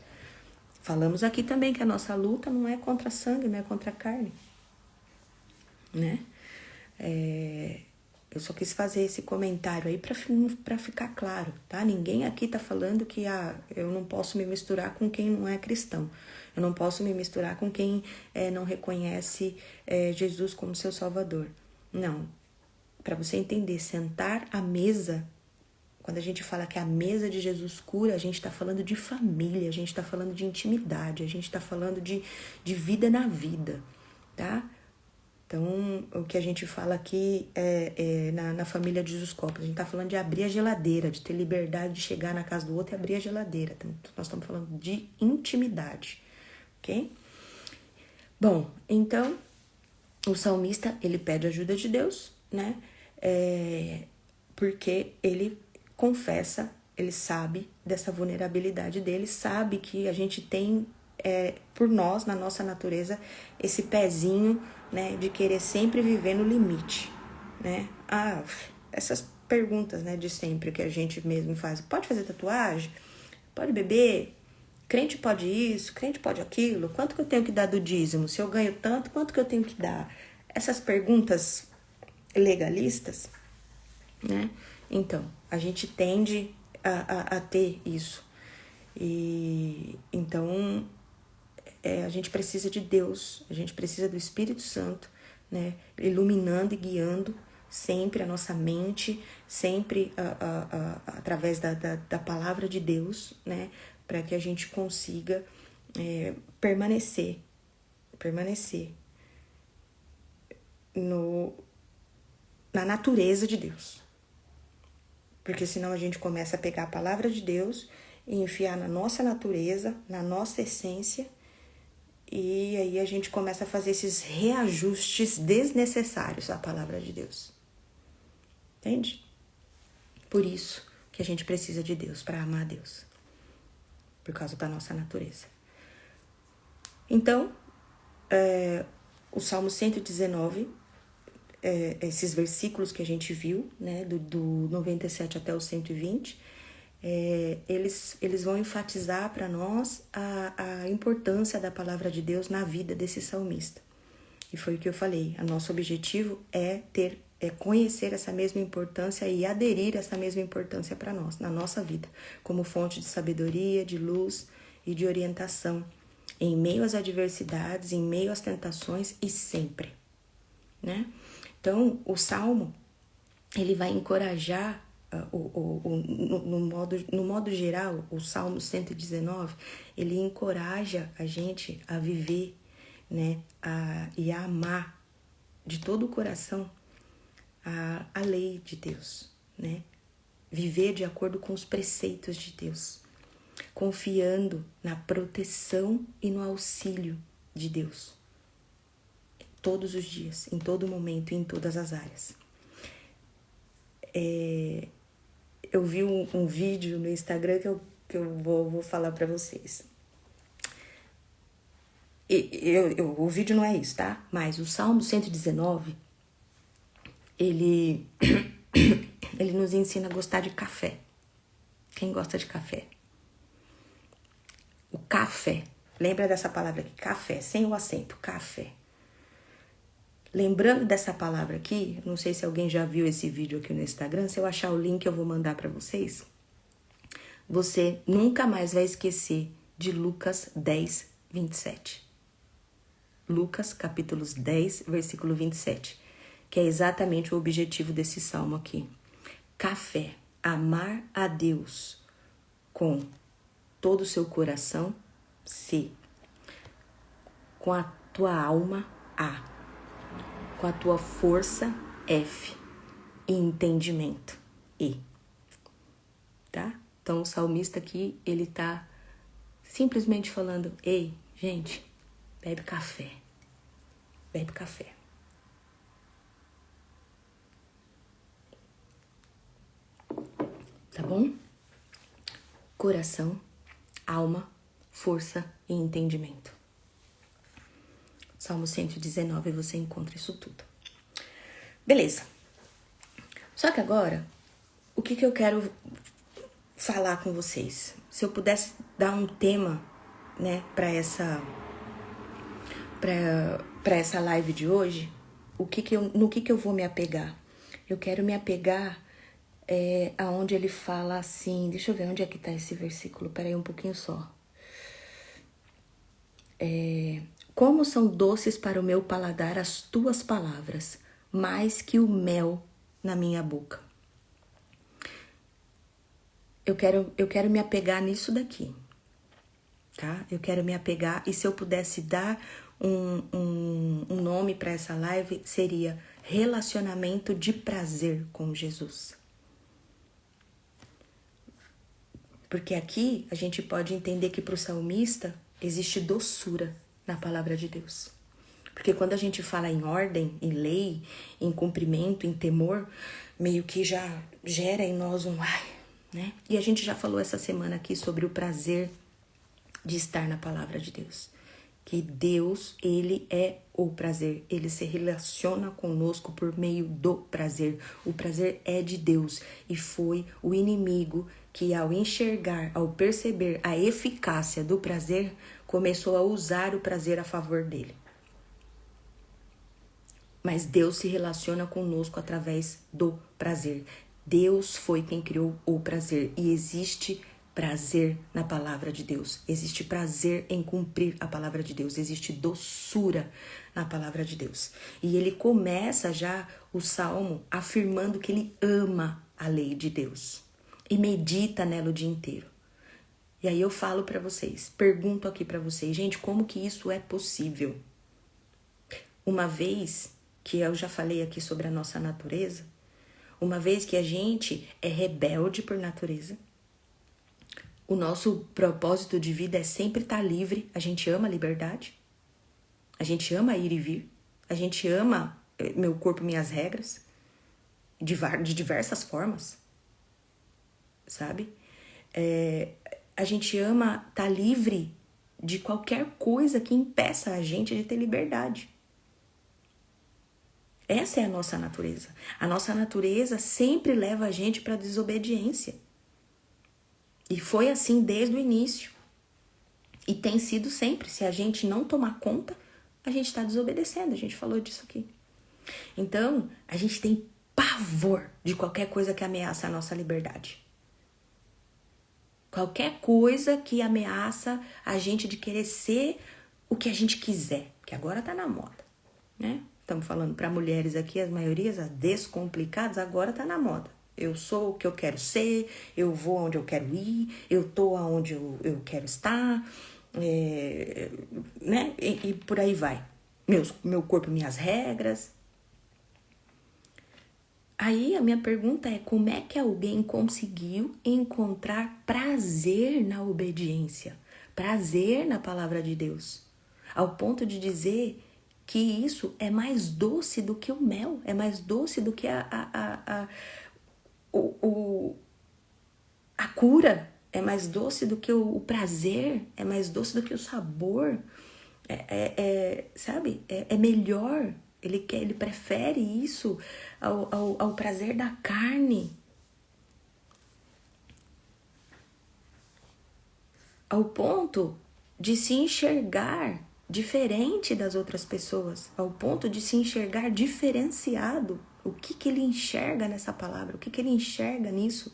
Falamos aqui também que a nossa luta não é contra sangue, não é contra carne, né? Eu só quis fazer esse comentário aí para ficar claro, tá? Ninguém aqui tá falando que eu não posso me misturar com quem não é cristão. Eu não posso me misturar com quem não reconhece Jesus como seu Salvador. Não. Para você entender, sentar à mesa... Quando a gente fala que a mesa de Jesus cura, a gente está falando de família, a gente está falando de intimidade, a gente está falando de vida na vida, tá? Então, o que a gente fala aqui na família de Jesus Coppola, a gente está falando de abrir a geladeira, de ter liberdade de chegar na casa do outro e abrir a geladeira. Então, nós estamos falando de intimidade, ok? Bom, então, o salmista, ele pede ajuda de Deus, né? Porque ele confessa, ele sabe dessa vulnerabilidade dele, sabe que a gente tem, por nós, na nossa natureza, esse pezinho, né, de querer sempre viver no limite, né? Essas perguntas, né, de sempre que a gente mesmo faz. Pode fazer tatuagem? Pode beber? Crente pode isso? Crente pode aquilo? Quanto que eu tenho que dar do dízimo? Se eu ganho tanto, quanto que eu tenho que dar? Essas perguntas legalistas, né? Então, a gente tende a ter isso. E então, a gente precisa de Deus, a gente precisa do Espírito Santo, né? Iluminando e guiando sempre a nossa mente, sempre através da palavra de Deus, né? Para que a gente consiga permanecer na natureza de Deus. Porque senão a gente começa a pegar a palavra de Deus e enfiar na nossa natureza, na nossa essência, e aí a gente começa a fazer esses reajustes desnecessários à palavra de Deus. Entende? Por isso que a gente precisa de Deus, para amar a Deus. Por causa da nossa natureza. Então, o Salmo 119... esses versículos que a gente viu, né, do 97 até o 120, eles vão enfatizar para nós a importância da palavra de Deus na vida desse salmista. E foi o que eu falei, o nosso objetivo é conhecer essa mesma importância e aderir a essa mesma importância para nós, na nossa vida, como fonte de sabedoria, de luz e de orientação, em meio às adversidades, em meio às tentações e sempre, né? Então, o Salmo, ele vai encorajar, no modo geral, o Salmo 119, ele encoraja a gente a viver, né, e a amar de todo o coração a lei de Deus, né? Viver de acordo com os preceitos de Deus, confiando na proteção e no auxílio de Deus, todos os dias, em todo momento e em todas as áreas. Eu vi um vídeo no Instagram que eu vou falar para vocês. O vídeo não é isso, tá? Mas o Salmo 119, ele nos ensina a gostar de café. Quem gosta de café? O café. Lembra dessa palavra aqui? Café, sem o acento, café. Lembrando dessa palavra aqui, não sei se alguém já viu esse vídeo aqui no Instagram, se eu achar o link eu vou mandar para vocês. Você nunca mais vai esquecer de Lucas 10, 27. Lucas, capítulos 10, versículo 27, que é exatamente o objetivo desse salmo aqui. Café, amar a Deus com todo o seu coração, C. Com a tua alma, A. Com a tua força, F. E entendimento, E. Tá? Então, o salmista aqui, ele tá simplesmente falando, ei, gente, bebe café. Bebe café. Tá bom? Coração, alma, força e entendimento. Salmo 119, você encontra isso tudo. Beleza. Só que agora, o que eu quero falar com vocês? Se eu pudesse dar um tema, né, para essa live de hoje, no que eu vou me apegar? Eu quero me apegar aonde ele fala assim, deixa eu ver onde é que tá esse versículo, peraí um pouquinho só. Como são doces para o meu paladar as tuas palavras, mais que o mel na minha boca. Eu quero me apegar nisso daqui, tá? Eu quero me apegar, e se eu pudesse dar um nome para essa live, seria relacionamento de prazer com Jesus. Porque aqui a gente pode entender que para o salmista existe doçura na palavra de Deus. Porque quando a gente fala em ordem, em lei, em cumprimento, em temor, meio que já gera em nós um ai, né? E a gente já falou essa semana aqui sobre o prazer de estar na palavra de Deus. Que Deus, ele é o prazer. Ele se relaciona conosco por meio do prazer. O prazer é de Deus. E foi o inimigo que, ao enxergar, ao perceber a eficácia do prazer, começou a usar o prazer a favor dele. Mas Deus se relaciona conosco através do prazer. Deus foi quem criou o prazer. E existe prazer na palavra de Deus. Existe prazer em cumprir a palavra de Deus. Existe doçura na palavra de Deus. E ele começa já o salmo afirmando que ele ama a lei de Deus. E medita nela o dia inteiro. E aí eu falo para vocês, pergunto aqui para vocês, gente, como que isso é possível? Uma vez que eu já falei aqui sobre a nossa natureza, uma vez que a gente é rebelde por natureza, o nosso propósito de vida é sempre estar livre, a gente ama a liberdade, a gente ama ir e vir, a gente ama meu corpo, minhas regras, de diversas formas, sabe? A gente ama estar livre de qualquer coisa que impeça a gente de ter liberdade. Essa é a nossa natureza. A nossa natureza sempre leva a gente para a desobediência. E foi assim desde o início. E tem sido sempre. Se a gente não tomar conta, a gente está desobedecendo. A gente falou disso aqui. Então, a gente tem pavor de qualquer coisa que ameaça a nossa liberdade. Qualquer coisa que ameaça a gente de querer ser o que a gente quiser. Que agora tá na moda, né? Estamos falando para mulheres aqui, as maiorias, as descomplicadas, agora tá na moda. Eu sou o que eu quero ser, eu vou onde eu quero ir, eu tô aonde eu quero estar, né? E por aí vai. Meu corpo, minhas regras. Aí a minha pergunta é, como é que alguém conseguiu encontrar prazer na obediência, prazer na palavra de Deus, ao ponto de dizer que isso é mais doce do que o mel, é mais doce do que a cura, é mais doce do que o prazer, é mais doce do que o sabor, sabe? É melhor. Ele prefere isso ao prazer da carne. Ao ponto de se enxergar diferente das outras pessoas. Ao ponto de se enxergar diferenciado. O que ele enxerga nessa palavra? O que ele enxerga nisso?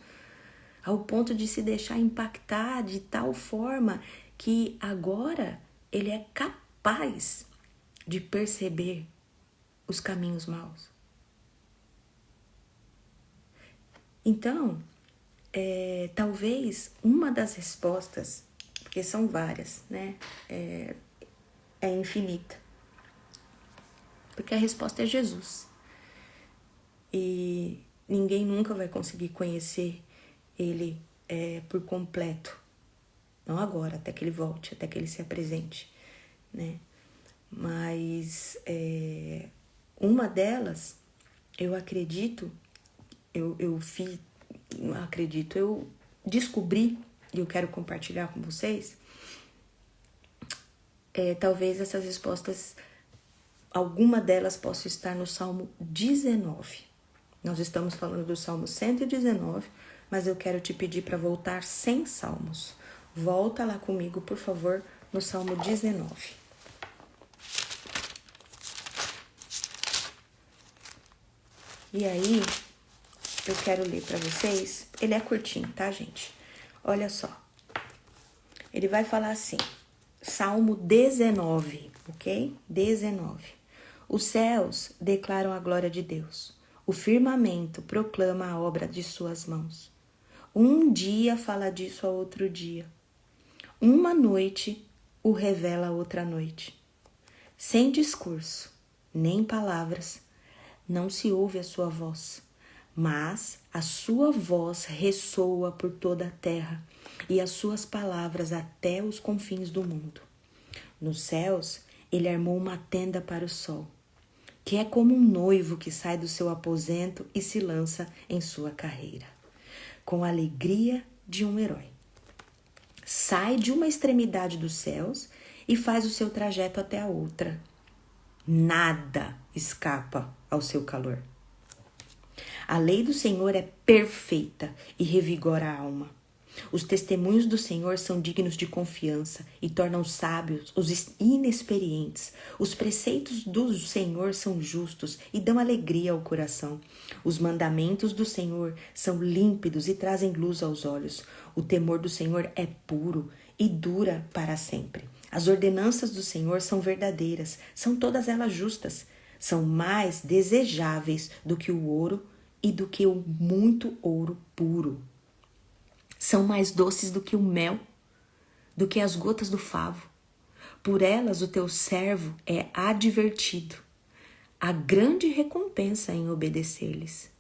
Ao ponto de se deixar impactar de tal forma que agora ele é capaz de perceber os caminhos maus. Então, talvez uma das respostas, porque são várias, né? É infinita. Porque a resposta é Jesus. E ninguém nunca vai conseguir conhecer ele por completo. Não agora, até que ele volte, até que ele se apresente, né? Mas uma delas, eu descobri, e eu quero compartilhar com vocês, talvez essas respostas, alguma delas possa estar no Salmo 19. Nós estamos falando do Salmo 119, mas eu quero te pedir para voltar 100 salmos. Volta lá comigo, por favor, no Salmo 19. E aí, eu quero ler para vocês. Ele é curtinho, tá, gente? Olha só. Ele vai falar assim, Salmo 19, ok? 19. Os céus declaram a glória de Deus. O firmamento proclama a obra de suas mãos. Um dia fala disso a outro dia. Uma noite o revela a outra noite. Sem discurso, nem palavras, não se ouve a sua voz, mas a sua voz ressoa por toda a terra e as suas palavras até os confins do mundo. Nos céus, ele armou uma tenda para o sol, que é como um noivo que sai do seu aposento e se lança em sua carreira, com a alegria de um herói. Sai de uma extremidade dos céus e faz o seu trajeto até a outra. Nada escapa ao seu calor. A lei do Senhor é perfeita e revigora a alma. Os testemunhos do Senhor são dignos de confiança e tornam sábios os inexperientes. Os preceitos do Senhor são justos e dão alegria ao coração. Os mandamentos do Senhor são límpidos e trazem luz aos olhos. O temor do Senhor é puro e dura para sempre. As ordenanças do Senhor são verdadeiras, são todas elas justas. São mais desejáveis do que o ouro e do que o muito ouro puro. São mais doces do que o mel, do que as gotas do favo. Por elas o teu servo é advertido. Há grande recompensa em obedecer-lhes.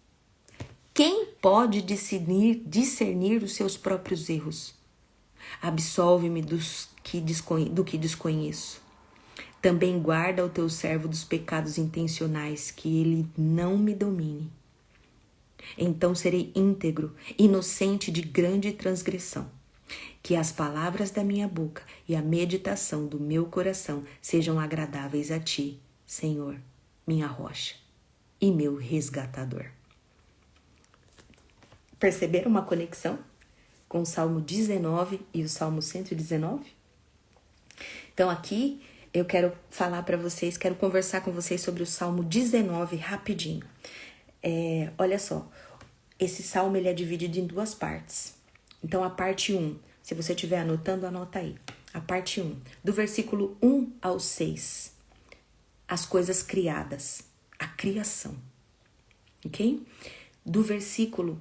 Quem pode discernir os seus próprios erros? Absolve-me do que desconheço. Também guarda o teu servo dos pecados intencionais, que ele não me domine. Então serei íntegro, inocente de grande transgressão. Que as palavras da minha boca e a meditação do meu coração sejam agradáveis a ti, Senhor, minha rocha e meu resgatador. Perceberam uma conexão com o Salmo 19 e o Salmo 119? Então aqui eu quero falar para vocês, quero conversar com vocês sobre o Salmo 19 rapidinho. Olha só, esse salmo ele é dividido em duas partes. Então a parte 1, se você estiver anotando, anota aí. A parte 1, do versículo 1 ao 6, as coisas criadas, a criação, ok? Do versículo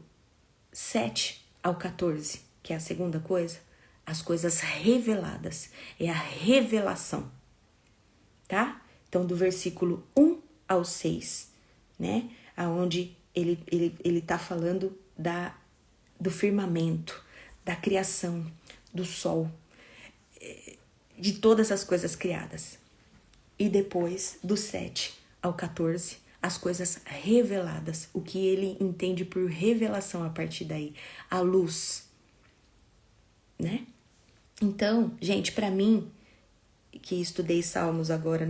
7 ao 14, que é a segunda coisa, as coisas reveladas, é a revelação, tá? Então do versículo 1 ao 6, né? Aonde ele tá falando do firmamento, da criação, do sol, de todas as coisas criadas. E depois, do 7 ao 14, as coisas reveladas, o que ele entende por revelação a partir daí, a luz, né? Então, gente, para mim, que estudei salmos agora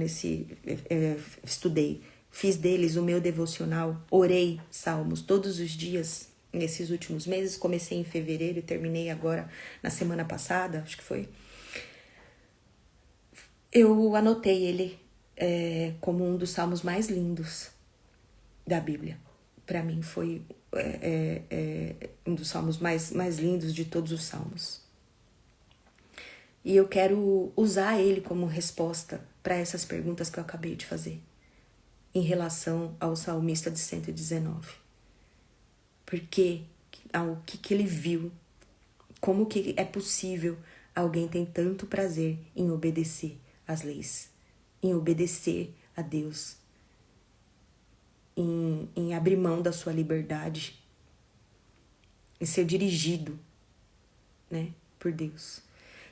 fiz deles o meu devocional, orei salmos todos os dias nesses últimos meses, comecei em fevereiro e terminei agora na semana passada, acho que foi. Eu anotei ele como um dos salmos mais lindos da Bíblia. Para mim foi um dos salmos mais lindos de todos os salmos. E eu quero usar ele como resposta para essas perguntas que eu acabei de fazer em relação ao salmista de 119. Porque o que ele viu, como que é possível alguém ter tanto prazer em obedecer às leis, em obedecer a Deus, em abrir mão da sua liberdade, em ser dirigido, né, por Deus.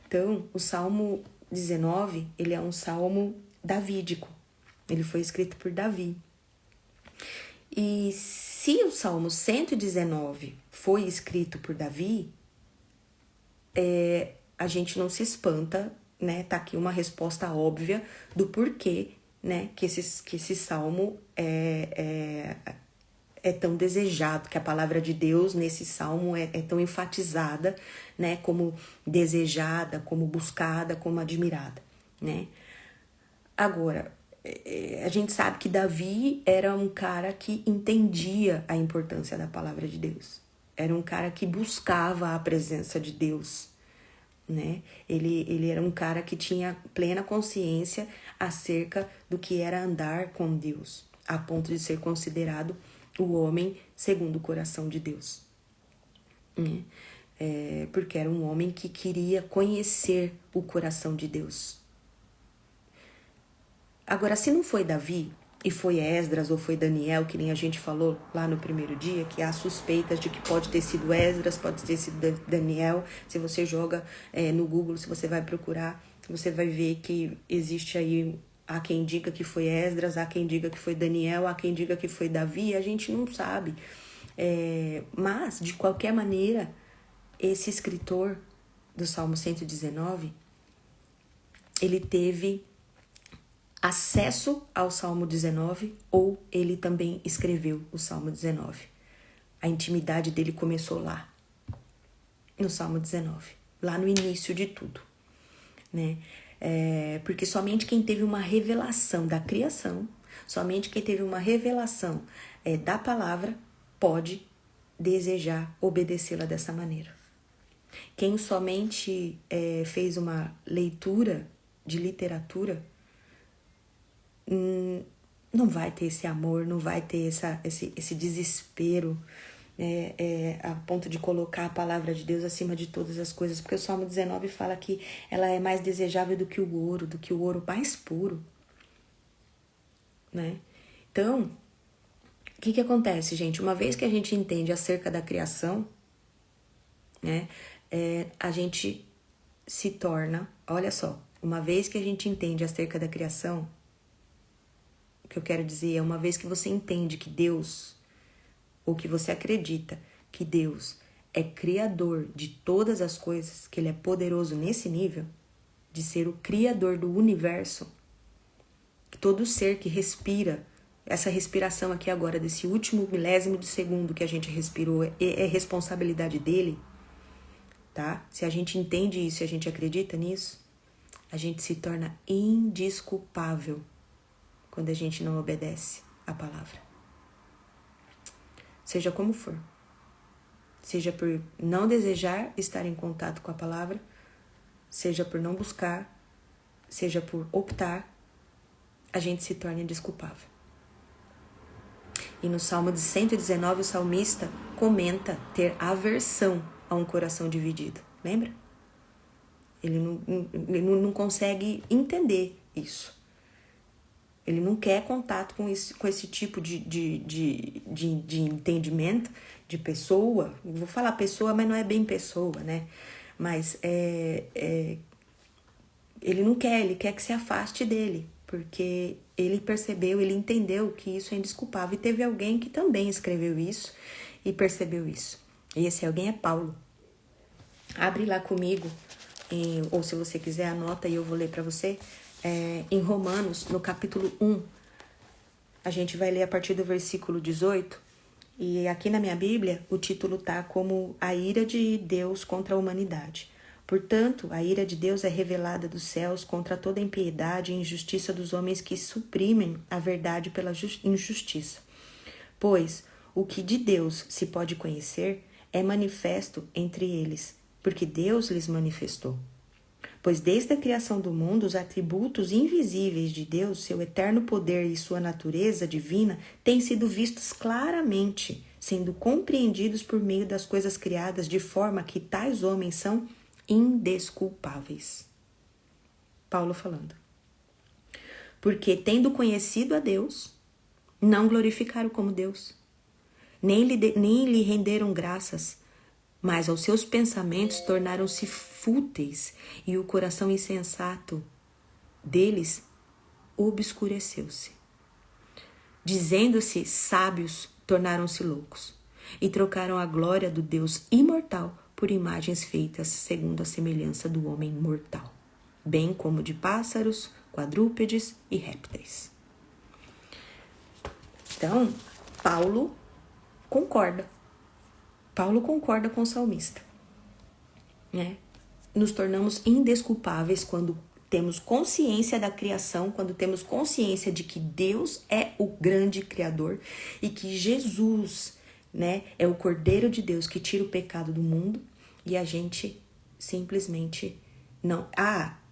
Então, o Salmo 19, ele é um salmo davídico. Ele foi escrito por Davi. E se o Salmo 119 foi escrito por Davi, a gente não se espanta, né? Tá aqui uma resposta óbvia do porquê, né, que esse salmo é tão desejado, que a palavra de Deus nesse salmo é tão enfatizada, né, como desejada, como buscada, como admirada, né? Agora, a gente sabe que Davi era um cara que entendia a importância da palavra de Deus. Era um cara que buscava a presença de Deus, né? Ele era um cara que tinha plena consciência acerca do que era andar com Deus, a ponto de ser considerado o homem segundo o coração de Deus, né? Porque era um homem que queria conhecer o coração de Deus. Agora, se não foi Davi, e foi Esdras ou foi Daniel, que nem a gente falou lá no primeiro dia, que há suspeitas de que pode ter sido Esdras, pode ter sido Daniel. Se você joga no Google, se você vai procurar, você vai ver que existe aí, há quem diga que foi Esdras, há quem diga que foi Daniel, há quem diga que foi Davi, a gente não sabe. Mas, de qualquer maneira, esse escritor do Salmo 119, ele teve acesso ao Salmo 19 ou ele também escreveu o Salmo 19. A intimidade dele começou lá, no Salmo 19, lá no início de tudo, né? Porque somente quem teve uma revelação da criação, somente quem teve uma revelação da palavra pode desejar obedecê-la dessa maneira. Quem somente fez uma leitura de literatura não vai ter esse amor, não vai ter esse desespero, a ponto de colocar a palavra de Deus acima de todas as coisas, porque o Salmo 19 fala que ela é mais desejável do que o ouro mais puro, né? Então, o que acontece, gente? Uma vez que a gente entende acerca da criação, né, a gente se torna, olha só, uma vez que a gente entende acerca da criação, o que eu quero dizer é uma vez que você entende que Deus, ou que você acredita que Deus é criador de todas as coisas, que Ele é poderoso nesse nível, de ser o criador do universo, que todo ser que respira, essa respiração aqui agora, desse último milésimo de segundo que a gente respirou, é responsabilidade dele. tá? Se a gente entende isso e a gente acredita nisso, a gente se torna indesculpável quando a gente não obedece a palavra. Seja como for. Seja por não desejar estar em contato com a palavra, seja por não buscar, seja por optar, a gente se torna indesculpável. E no Salmo de 119, o salmista comenta ter aversão a um coração dividido. Lembra? Ele não consegue entender isso. Ele não quer contato com esse tipo de entendimento de pessoa. Vou falar pessoa, mas não é bem pessoa, né? Mas ele não quer, ele quer que se afaste dele. Porque ele percebeu, ele entendeu que isso é indesculpável. E teve alguém que também escreveu isso e percebeu isso. E esse alguém é Paulo. Abre lá comigo, ou se você quiser, anota e eu vou ler para você. Em Romanos, no capítulo 1, a gente vai ler a partir do versículo 18. E aqui na minha Bíblia, o título tá como a ira de Deus contra a humanidade. Portanto, a ira de Deus é revelada dos céus contra toda impiedade e injustiça dos homens que suprimem a verdade pela injustiça. Pois o que de Deus se pode conhecer é manifesto entre eles, porque Deus lhes manifestou. Pois desde a criação do mundo, os atributos invisíveis de Deus, seu eterno poder e sua natureza divina, têm sido vistos claramente, sendo compreendidos por meio das coisas criadas, de forma que tais homens são indesculpáveis. Paulo falando. Porque, tendo conhecido a Deus, não glorificaram como Deus, nem lhe renderam graças, mas aos seus pensamentos tornaram-se fúteis, e o coração insensato deles obscureceu-se. Dizendo-se sábios, tornaram-se loucos, e trocaram a glória do Deus imortal por imagens feitas segundo a semelhança do homem mortal, bem como de pássaros, quadrúpedes e répteis. Então, Paulo concorda com o salmista, né? Nos tornamos indesculpáveis quando temos consciência da criação, quando temos consciência de que Deus é o grande criador e que Jesus, né, é o Cordeiro de Deus que tira o pecado do mundo, e a gente simplesmente não...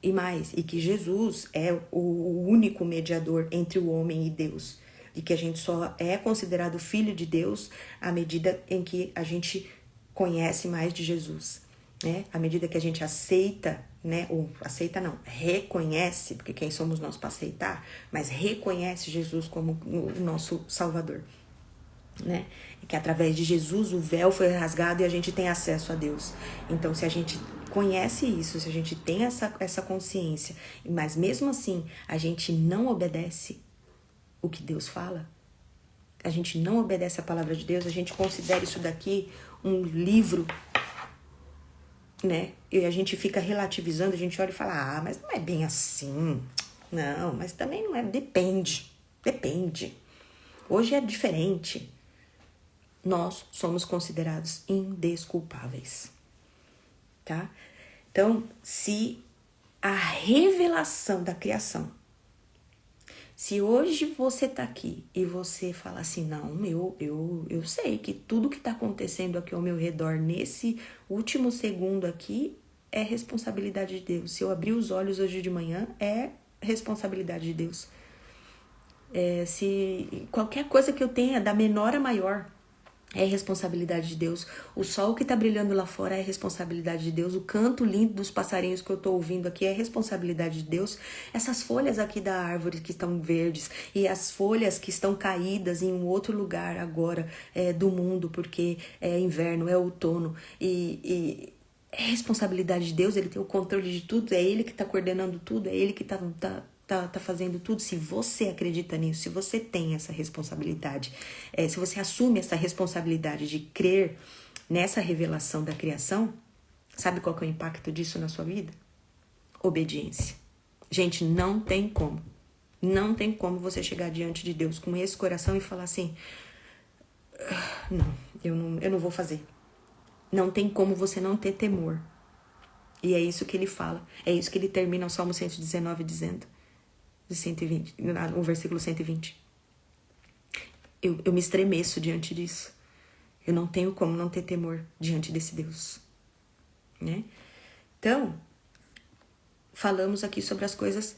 e que Jesus é o único mediador entre o homem e Deus, e que a gente só é considerado filho de Deus à medida em que a gente conhece mais de Jesus, né? À medida que a gente aceita, né? Ou aceita não, reconhece, porque quem somos nós para aceitar, mas reconhece Jesus como o nosso Salvador, né? E que através de Jesus o véu foi rasgado e a gente tem acesso a Deus. Então, se a gente conhece isso, se a gente tem essa consciência, mas mesmo assim a gente não obedece o que Deus fala, a gente não obedece a palavra de Deus, a gente considera isso daqui um livro, né? E a gente fica relativizando, a gente olha e fala, mas não é bem assim. Não, mas também não é, depende. Hoje é diferente. Nós somos considerados indesculpáveis, tá? Então, se a revelação da criação, se hoje você tá aqui e você fala assim, não, eu sei que tudo que tá acontecendo aqui ao meu redor nesse último segundo aqui é responsabilidade de Deus. Se eu abrir os olhos hoje de manhã, é responsabilidade de Deus. Se qualquer coisa que eu tenha, da menor a maior, é responsabilidade de Deus. O sol que tá brilhando lá fora é responsabilidade de Deus. O canto lindo dos passarinhos que eu tô ouvindo aqui é responsabilidade de Deus. Essas folhas aqui da árvore que estão verdes e as folhas que estão caídas em um outro lugar agora do mundo, porque é inverno, é outono, e é responsabilidade de Deus. Ele tem o controle de tudo, é Ele que tá coordenando tudo, é Ele que tá fazendo tudo. Se você acredita nisso, se você tem essa responsabilidade, se você assume essa responsabilidade de crer nessa revelação da criação, sabe qual que é o impacto disso na sua vida? Obediência. Gente, não tem como você chegar diante de Deus com esse coração e falar assim, não, eu não vou fazer. Não tem como você não ter temor. E é isso que ele fala. É isso que ele termina o Salmo 119 dizendo. De 120, no versículo 120. Eu me estremeço diante disso. Eu não tenho como não ter temor diante desse Deus. Né? Então, falamos aqui sobre as coisas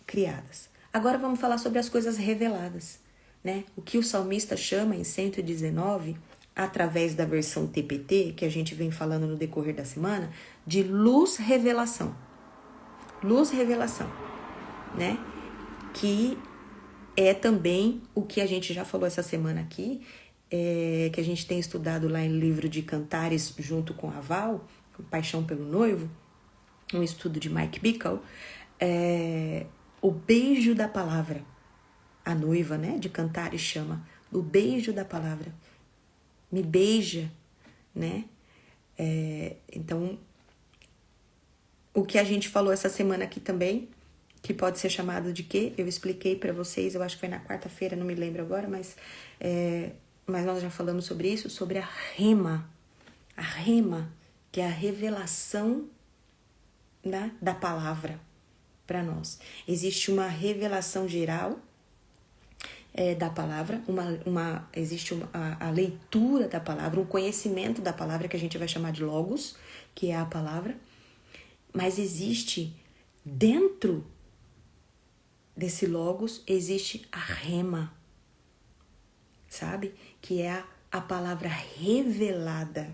criadas. Agora vamos falar sobre as coisas reveladas. Né? O que o salmista chama em 119, através da versão TPT, que a gente vem falando no decorrer da semana, de luz-revelação. Luz-revelação, né? Que é também o que a gente já falou essa semana aqui, que a gente tem estudado lá em livro de Cantares, junto com a Val, Paixão pelo Noivo, um estudo de Mike Bickle, o beijo da palavra. A noiva, né, de Cantares chama o beijo da palavra. Me beija, né? Então, o que a gente falou essa semana aqui também, que pode ser chamado de quê? Eu expliquei para vocês, eu acho que foi na quarta-feira, não me lembro agora, mas nós já falamos sobre isso, sobre a rema. A rema, que é a revelação da palavra para nós. Existe uma revelação geral da palavra, existe a leitura da palavra, um conhecimento da palavra que a gente vai chamar de logos, que é a palavra, mas existe dentro desse logos, existe a rema, sabe? Que é a palavra revelada,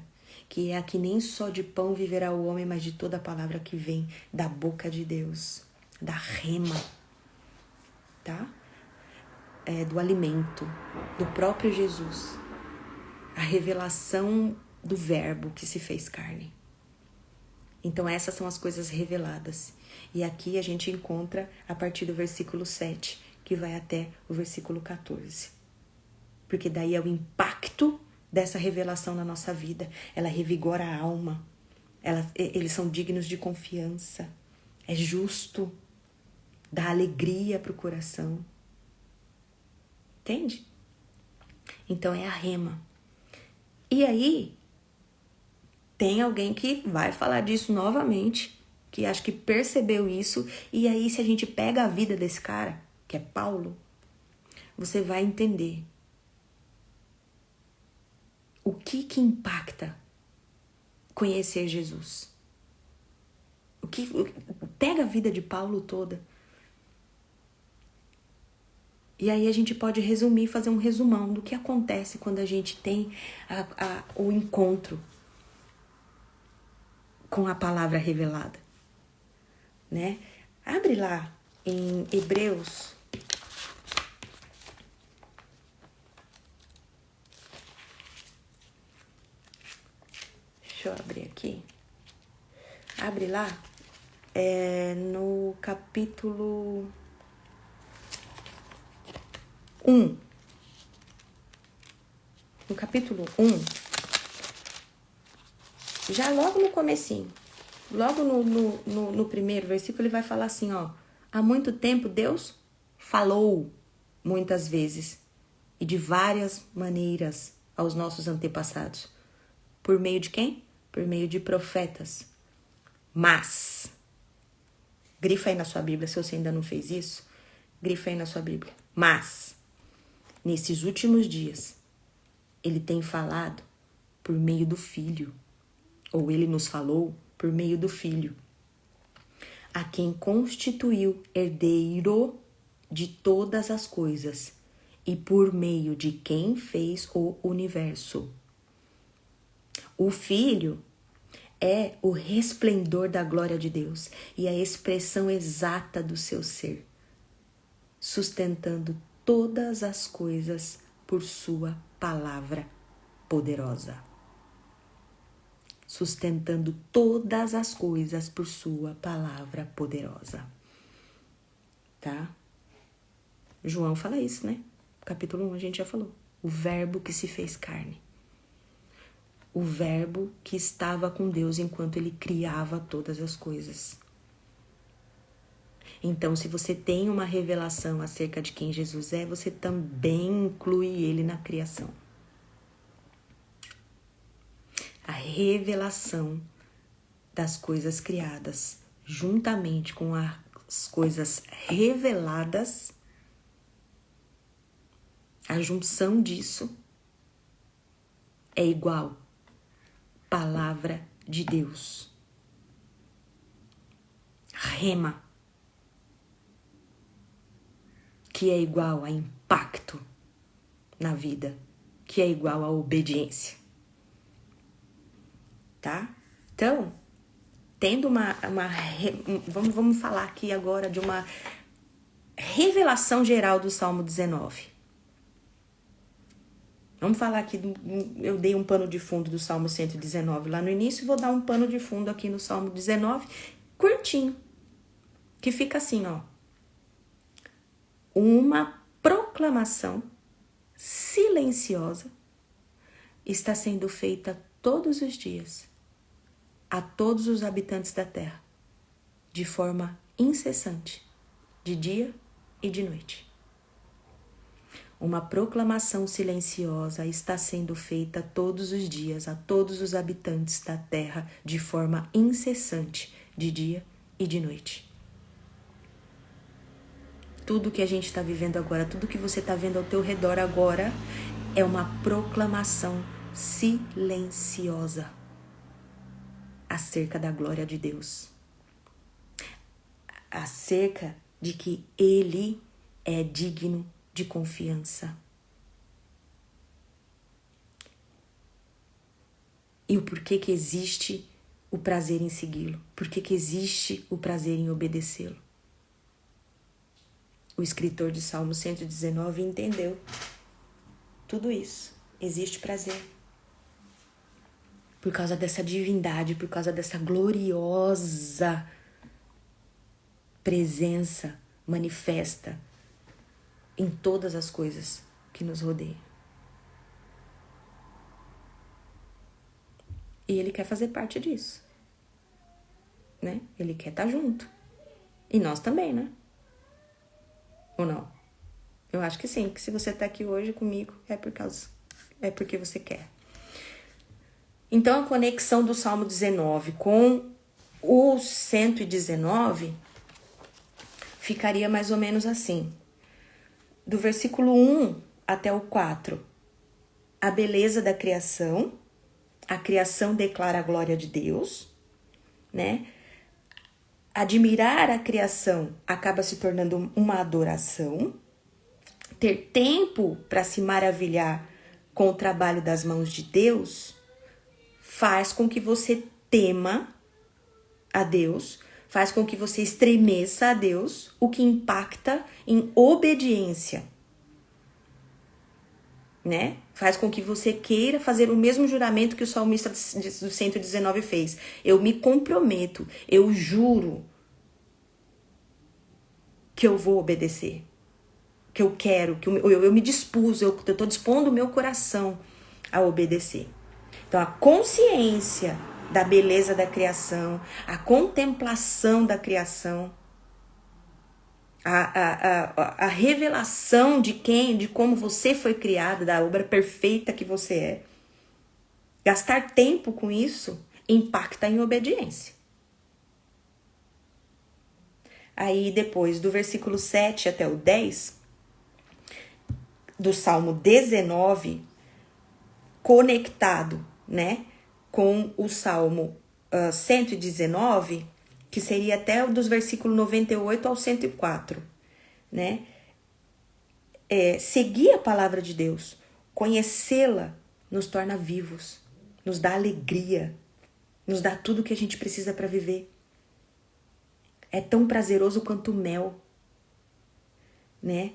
que é a que nem só de pão viverá o homem, mas de toda a palavra que vem da boca de Deus, da rema, tá? Do alimento, do próprio Jesus, a revelação do verbo que se fez carne. Então essas são as coisas reveladas. E aqui a gente encontra a partir do versículo 7, que vai até o versículo 14. Porque daí é o impacto dessa revelação na nossa vida. Ela revigora a alma. Eles são dignos de confiança. É justo. Dá alegria para o coração. Entende? Então é a rema. E aí, tem alguém que vai falar disso novamente, que acho que percebeu isso, e aí se a gente pega a vida desse cara, que é Paulo, você vai entender o que impacta conhecer Jesus. Pega a vida de Paulo toda. E aí a gente pode resumir, fazer um resumão do que acontece quando a gente tem o encontro com a palavra revelada, né? Abre lá em Hebreus. Deixa eu abrir aqui. Abre lá no capítulo 1. No capítulo 1, já logo no comecinho, logo no primeiro versículo, ele vai falar assim, ó: há muito tempo Deus falou muitas vezes e de várias maneiras aos nossos antepassados. Por meio de quem? Por meio de profetas. Mas, grifa aí na sua Bíblia, se você ainda não fez isso, grifa aí na sua Bíblia. Mas, nesses últimos dias, ele tem falado por meio do Filho, ou ele nos falou por meio do Filho, a quem constituiu herdeiro de todas as coisas e por meio de quem fez o universo. O Filho é o resplendor da glória de Deus e a expressão exata do seu ser, sustentando todas as coisas por sua palavra poderosa. Sustentando todas as coisas por sua palavra poderosa. Tá? João fala isso, né? Capítulo 1 a gente já falou. O verbo que se fez carne. O verbo que estava com Deus enquanto ele criava todas as coisas. Então, se você tem uma revelação acerca de quem Jesus é, você também inclui ele na criação. A revelação das coisas criadas, juntamente com as coisas reveladas, a junção disso é igual palavra de Deus. Rema, que é igual a impacto na vida, que é igual a obediência. Tá? Então, tendo vamos falar aqui agora de uma revelação geral do Salmo 19. Vamos falar aqui, eu dei um pano de fundo do Salmo 119 lá no início, vou dar um pano de fundo aqui no Salmo 19, curtinho, que fica assim, ó. Uma proclamação silenciosa está sendo feita todos os dias a todos os habitantes da terra, de forma incessante, de dia e de noite. Uma proclamação silenciosa está sendo feita todos os dias a todos os habitantes da terra, de forma incessante, de dia e de noite. Tudo que a gente está vivendo agora, tudo que você está vendo ao teu redor agora, é uma proclamação silenciosa acerca da glória de Deus, acerca de que Ele é digno de confiança. E o porquê que existe o prazer em segui-lo, porquê que existe o prazer em obedecê-lo. O escritor de Salmo 119 entendeu tudo isso. Existe prazer. Por causa dessa divindade, por causa dessa gloriosa presença manifesta em todas as coisas que nos rodeiam. E Ele quer fazer parte disso, né? Ele quer estar junto. E nós também, né? Ou não? Eu acho que sim, que se você está aqui hoje comigo é porque você quer. Então, a conexão do Salmo 19 com o 119 ficaria mais ou menos assim. Do versículo 1 até o 4, a beleza da criação, a criação declara a glória de Deus, né? Admirar a criação acaba se tornando uma adoração. Ter tempo para se maravilhar com o trabalho das mãos de Deus faz com que você tema a Deus, faz com que você estremeça a Deus, o que impacta em obediência, né? Faz com que você queira fazer o mesmo juramento que o salmista do 119 fez. Eu me comprometo, eu juro que eu vou obedecer, que eu quero, que eu me dispus, eu estou dispondo o meu coração a obedecer. Então, a consciência da beleza da criação, a contemplação da criação, a revelação de como você foi criado, da obra perfeita que você é. Gastar tempo com isso impacta em obediência. Aí depois, do versículo 7 até o 10, do Salmo 19, conectado, né, com o Salmo 119, que seria até dos versículos 98 ao 104, né? Seguir a palavra de Deus, conhecê-la, nos torna vivos, nos dá alegria, nos dá tudo o que a gente precisa para viver. É tão prazeroso quanto o mel, né?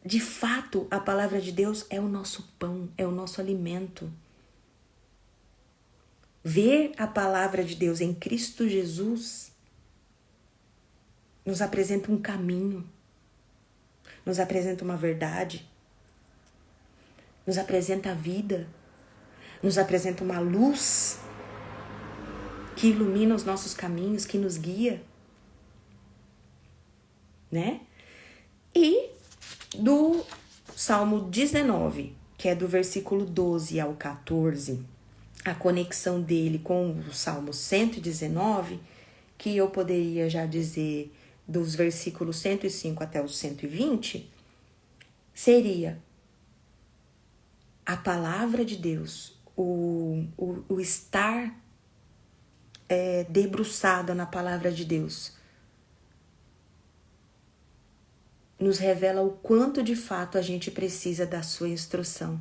De fato, a palavra de Deus é o nosso pão, é o nosso alimento. Ver a palavra de Deus em Cristo Jesus nos apresenta um caminho, nos apresenta uma verdade, nos apresenta a vida, nos apresenta uma luz que ilumina os nossos caminhos, que nos guia, né? E do Salmo 19, que é do versículo 12 ao 14, a conexão dele com o Salmo 119, que eu poderia já dizer dos versículos 105 até os 120, seria a palavra de Deus, o estar debruçado na palavra de Deus, nos revela o quanto de fato a gente precisa da sua instrução,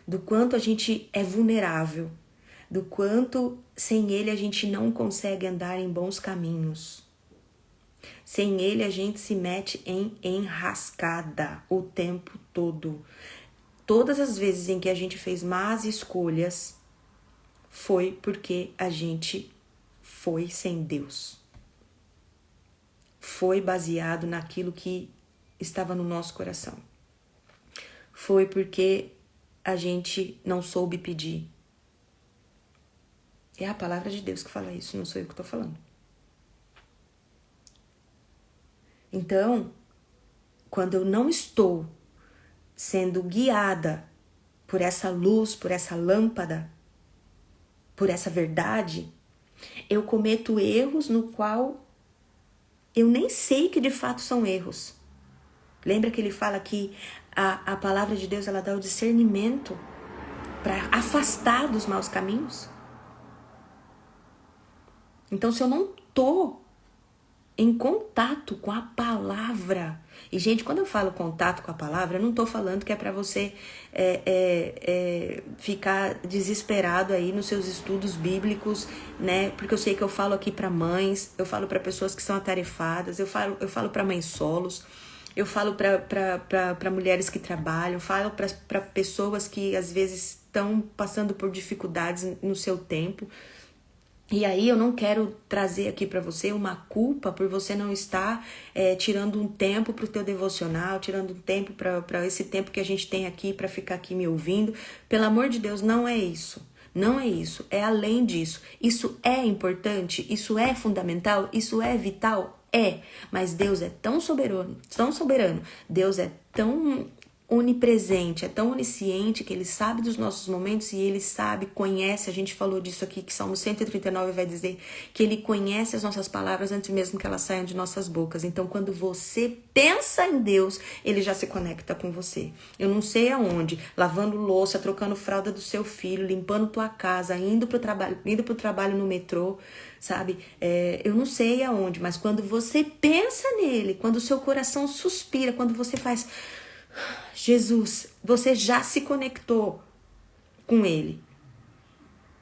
do quanto a gente é vulnerável, do quanto sem ele a gente não consegue andar em bons caminhos. Sem ele a gente se mete em enrascada o tempo todo. Todas as vezes em que a gente fez más escolhas foi porque a gente foi sem Deus. Foi baseado naquilo que estava no nosso coração. Foi porque a gente não soube pedir. É a palavra de Deus que fala isso, não sou eu que estou falando. Então, quando eu não estou sendo guiada por essa luz, por essa lâmpada, por essa verdade, eu cometo erros no qual eu nem sei que de fato são erros. Lembra que ele fala que a palavra de Deus ela dá o discernimento para afastar dos maus caminhos? Então, se eu não estou em contato com a palavra. E, gente, quando eu falo contato com a palavra, eu não tô falando que é para você ficar desesperado aí nos seus estudos bíblicos, né? Porque eu sei que eu falo aqui para mães, eu falo para pessoas que são atarefadas, eu falo para mães solos, eu falo para mulheres que trabalham, eu falo para pessoas que às vezes estão passando por dificuldades no seu tempo. E aí eu não quero trazer aqui para você uma culpa por você não estar tirando um tempo para o teu devocional, tirando um tempo para esse tempo que a gente tem aqui para ficar aqui me ouvindo. Pelo amor de Deus, não é isso. Não é isso, é além disso. Isso é importante, isso é fundamental, isso é vital? É, mas Deus é tão soberano, Deus é tão onipresente, é tão onisciente que ele sabe dos nossos momentos e ele sabe, conhece, a gente falou disso aqui, que Salmo 139 vai dizer que ele conhece as nossas palavras antes mesmo que elas saiam de nossas bocas. Então, quando você pensa em Deus, ele já se conecta com você. Eu não sei aonde, lavando louça, trocando fralda do seu filho, limpando tua casa, indo pro trabalho no metrô, sabe? Eu não sei aonde, mas quando você pensa nele, quando o seu coração suspira, quando você faz... Jesus, você já se conectou com ele,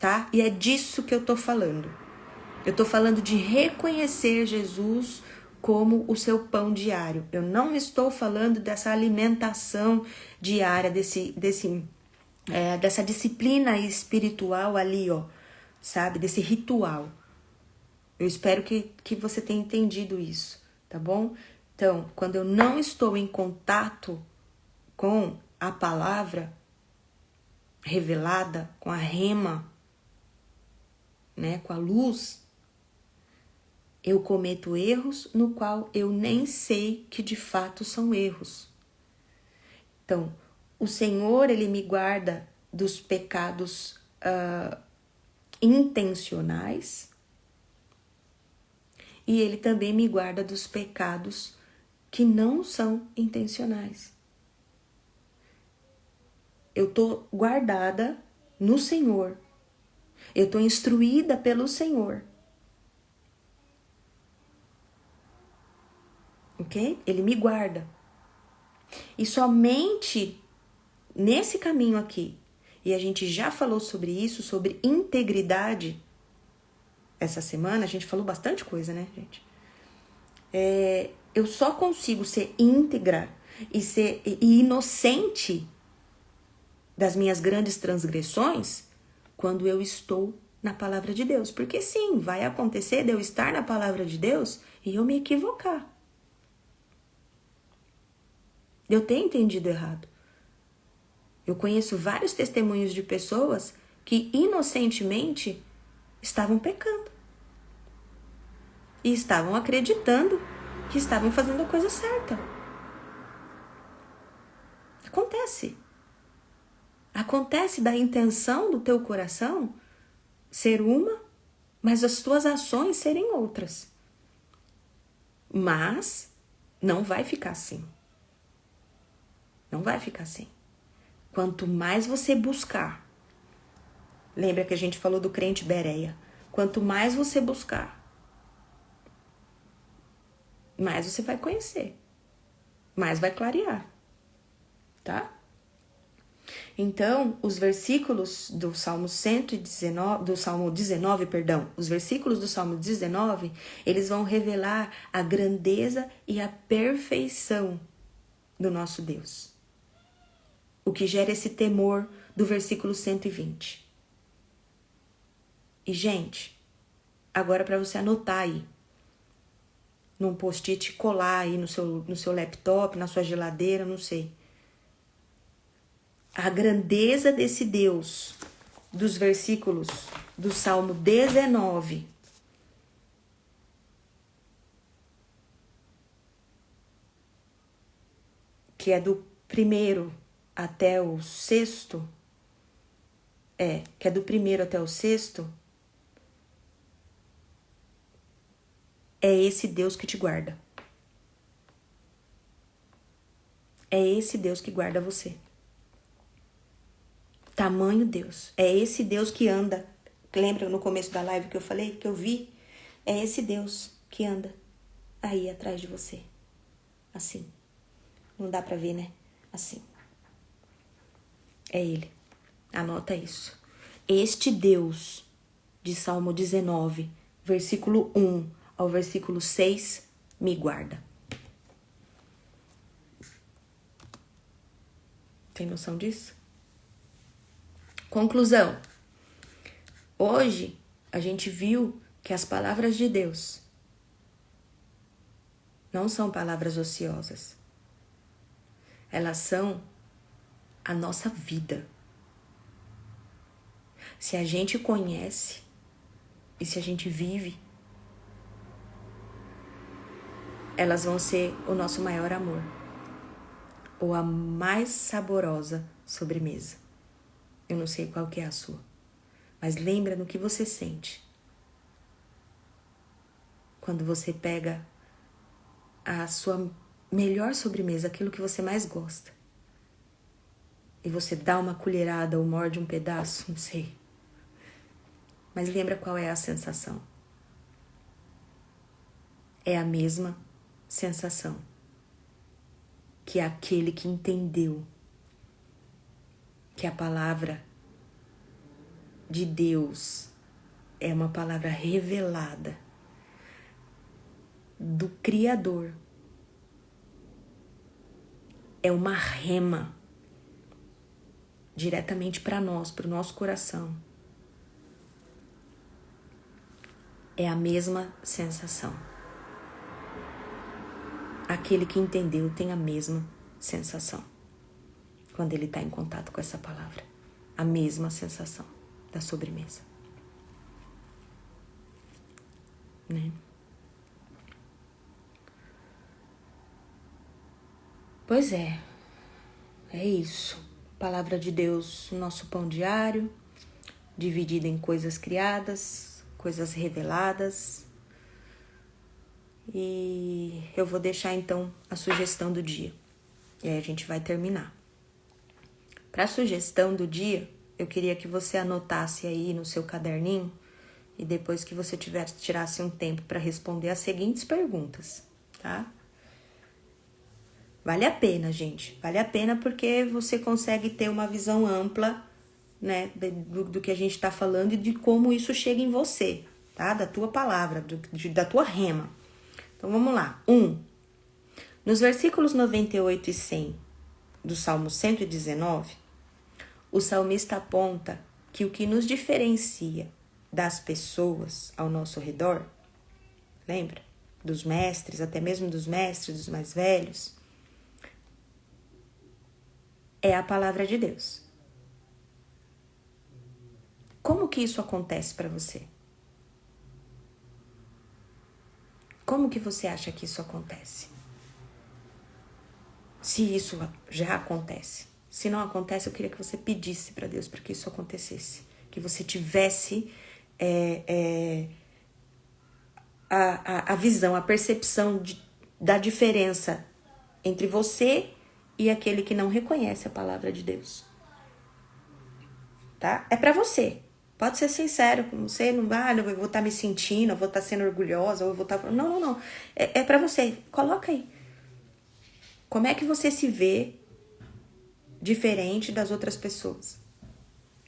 tá? E é disso que eu tô falando. Eu tô falando de reconhecer Jesus como o seu pão diário. Eu não estou falando dessa alimentação diária, dessa disciplina espiritual ali, ó, sabe? Desse ritual. Eu espero que você tenha entendido isso, tá bom? Então, quando eu não estou em contato com a palavra revelada, com a rema, né, com a luz, eu cometo erros no qual eu nem sei que de fato são erros. Então, o Senhor, ele me guarda dos pecados intencionais e ele também me guarda dos pecados que não são intencionais. Eu tô guardada no Senhor. Eu tô instruída pelo Senhor. Ok? Ele me guarda. E somente nesse caminho aqui, e a gente já falou sobre isso, sobre integridade, essa semana, a gente falou bastante coisa, né, gente? Eu só consigo ser íntegra e inocente das minhas grandes transgressões quando eu estou na palavra de Deus. Porque sim, vai acontecer de eu estar na palavra de Deus e eu me equivocar. Eu tenho entendido errado. Eu conheço vários testemunhos de pessoas que inocentemente estavam pecando. E estavam acreditando que estavam fazendo a coisa certa. Acontece. Acontece da intenção do teu coração ser uma, mas as tuas ações serem outras. Mas não vai ficar assim. Não vai ficar assim. Quanto mais você buscar, lembra que a gente falou do crente Bereia, quanto mais você buscar, mais você vai conhecer, mais vai clarear, tá? Então, os versículos do Salmo 119, os versículos do Salmo 19, eles vão revelar a grandeza e a perfeição do nosso Deus. O que gera esse temor do versículo 120. E, gente, agora para você anotar aí, num post-it, colar aí no seu laptop, na sua geladeira, não sei. A grandeza desse Deus, dos versículos do Salmo 19, que é do 1º até o 6º, que é do 1º até o 6º, é esse Deus que te guarda. É esse Deus que guarda você. Tamanho Deus. É esse Deus que anda. Lembra no começo da live que eu falei, que eu vi? É esse Deus que anda aí atrás de você. Assim. Não dá pra ver, né? Assim. É Ele. Anota isso. Este Deus de Salmo 19, versículo 1 ao versículo 6, me guarda. Tem noção disso? Conclusão. Hoje, a gente viu que as palavras de Deus não são palavras ociosas. Elas são a nossa vida. Se a gente conhece e se a gente vive, elas vão ser o nosso maior amor, ou a mais saborosa sobremesa. Eu não sei qual que é a sua, mas lembra no que você sente quando você pega a sua melhor sobremesa, aquilo que você mais gosta, e você dá uma colherada ou morde um pedaço, não sei. Mas lembra qual é a sensação? É a mesma sensação que aquele que entendeu que a palavra de Deus é uma palavra revelada do Criador. É uma rema diretamente para nós, para o nosso coração. É a mesma sensação. Aquele que entendeu tem a mesma sensação quando ele está em contato com essa palavra. A mesma sensação da sobremesa. Né? Pois é isso. Palavra de Deus, nosso pão diário, dividida em coisas criadas, coisas reveladas. E eu vou deixar então a sugestão do dia. E aí a gente vai terminar. Para a sugestão do dia, eu queria que você anotasse aí no seu caderninho e depois que você tirasse um tempo para responder as seguintes perguntas, tá? Vale a pena, gente. Vale a pena porque você consegue ter uma visão ampla, né, do que a gente está falando e de como isso chega em você, tá? Da tua palavra, da tua rema. Então, vamos lá. 1. Nos versículos 98 e 100 do Salmo 119, o salmista aponta que o que nos diferencia das pessoas ao nosso redor, lembra? Dos mestres, até mesmo dos mestres, dos mais velhos, é a palavra de Deus. Como que isso acontece para você? Como que você acha que isso acontece? Se isso já acontece. Se não acontece, eu queria que você pedisse para Deus para que isso acontecesse. Que você tivesse a visão, a percepção da diferença entre você e aquele que não reconhece a palavra de Deus. Tá? É para você. Pode ser sincero com você, não vale, eu vou estar me sentindo, eu vou estar sendo orgulhosa, ou eu vou estar... Não. É para você. Coloca aí. Como é que você se vê diferente das outras pessoas?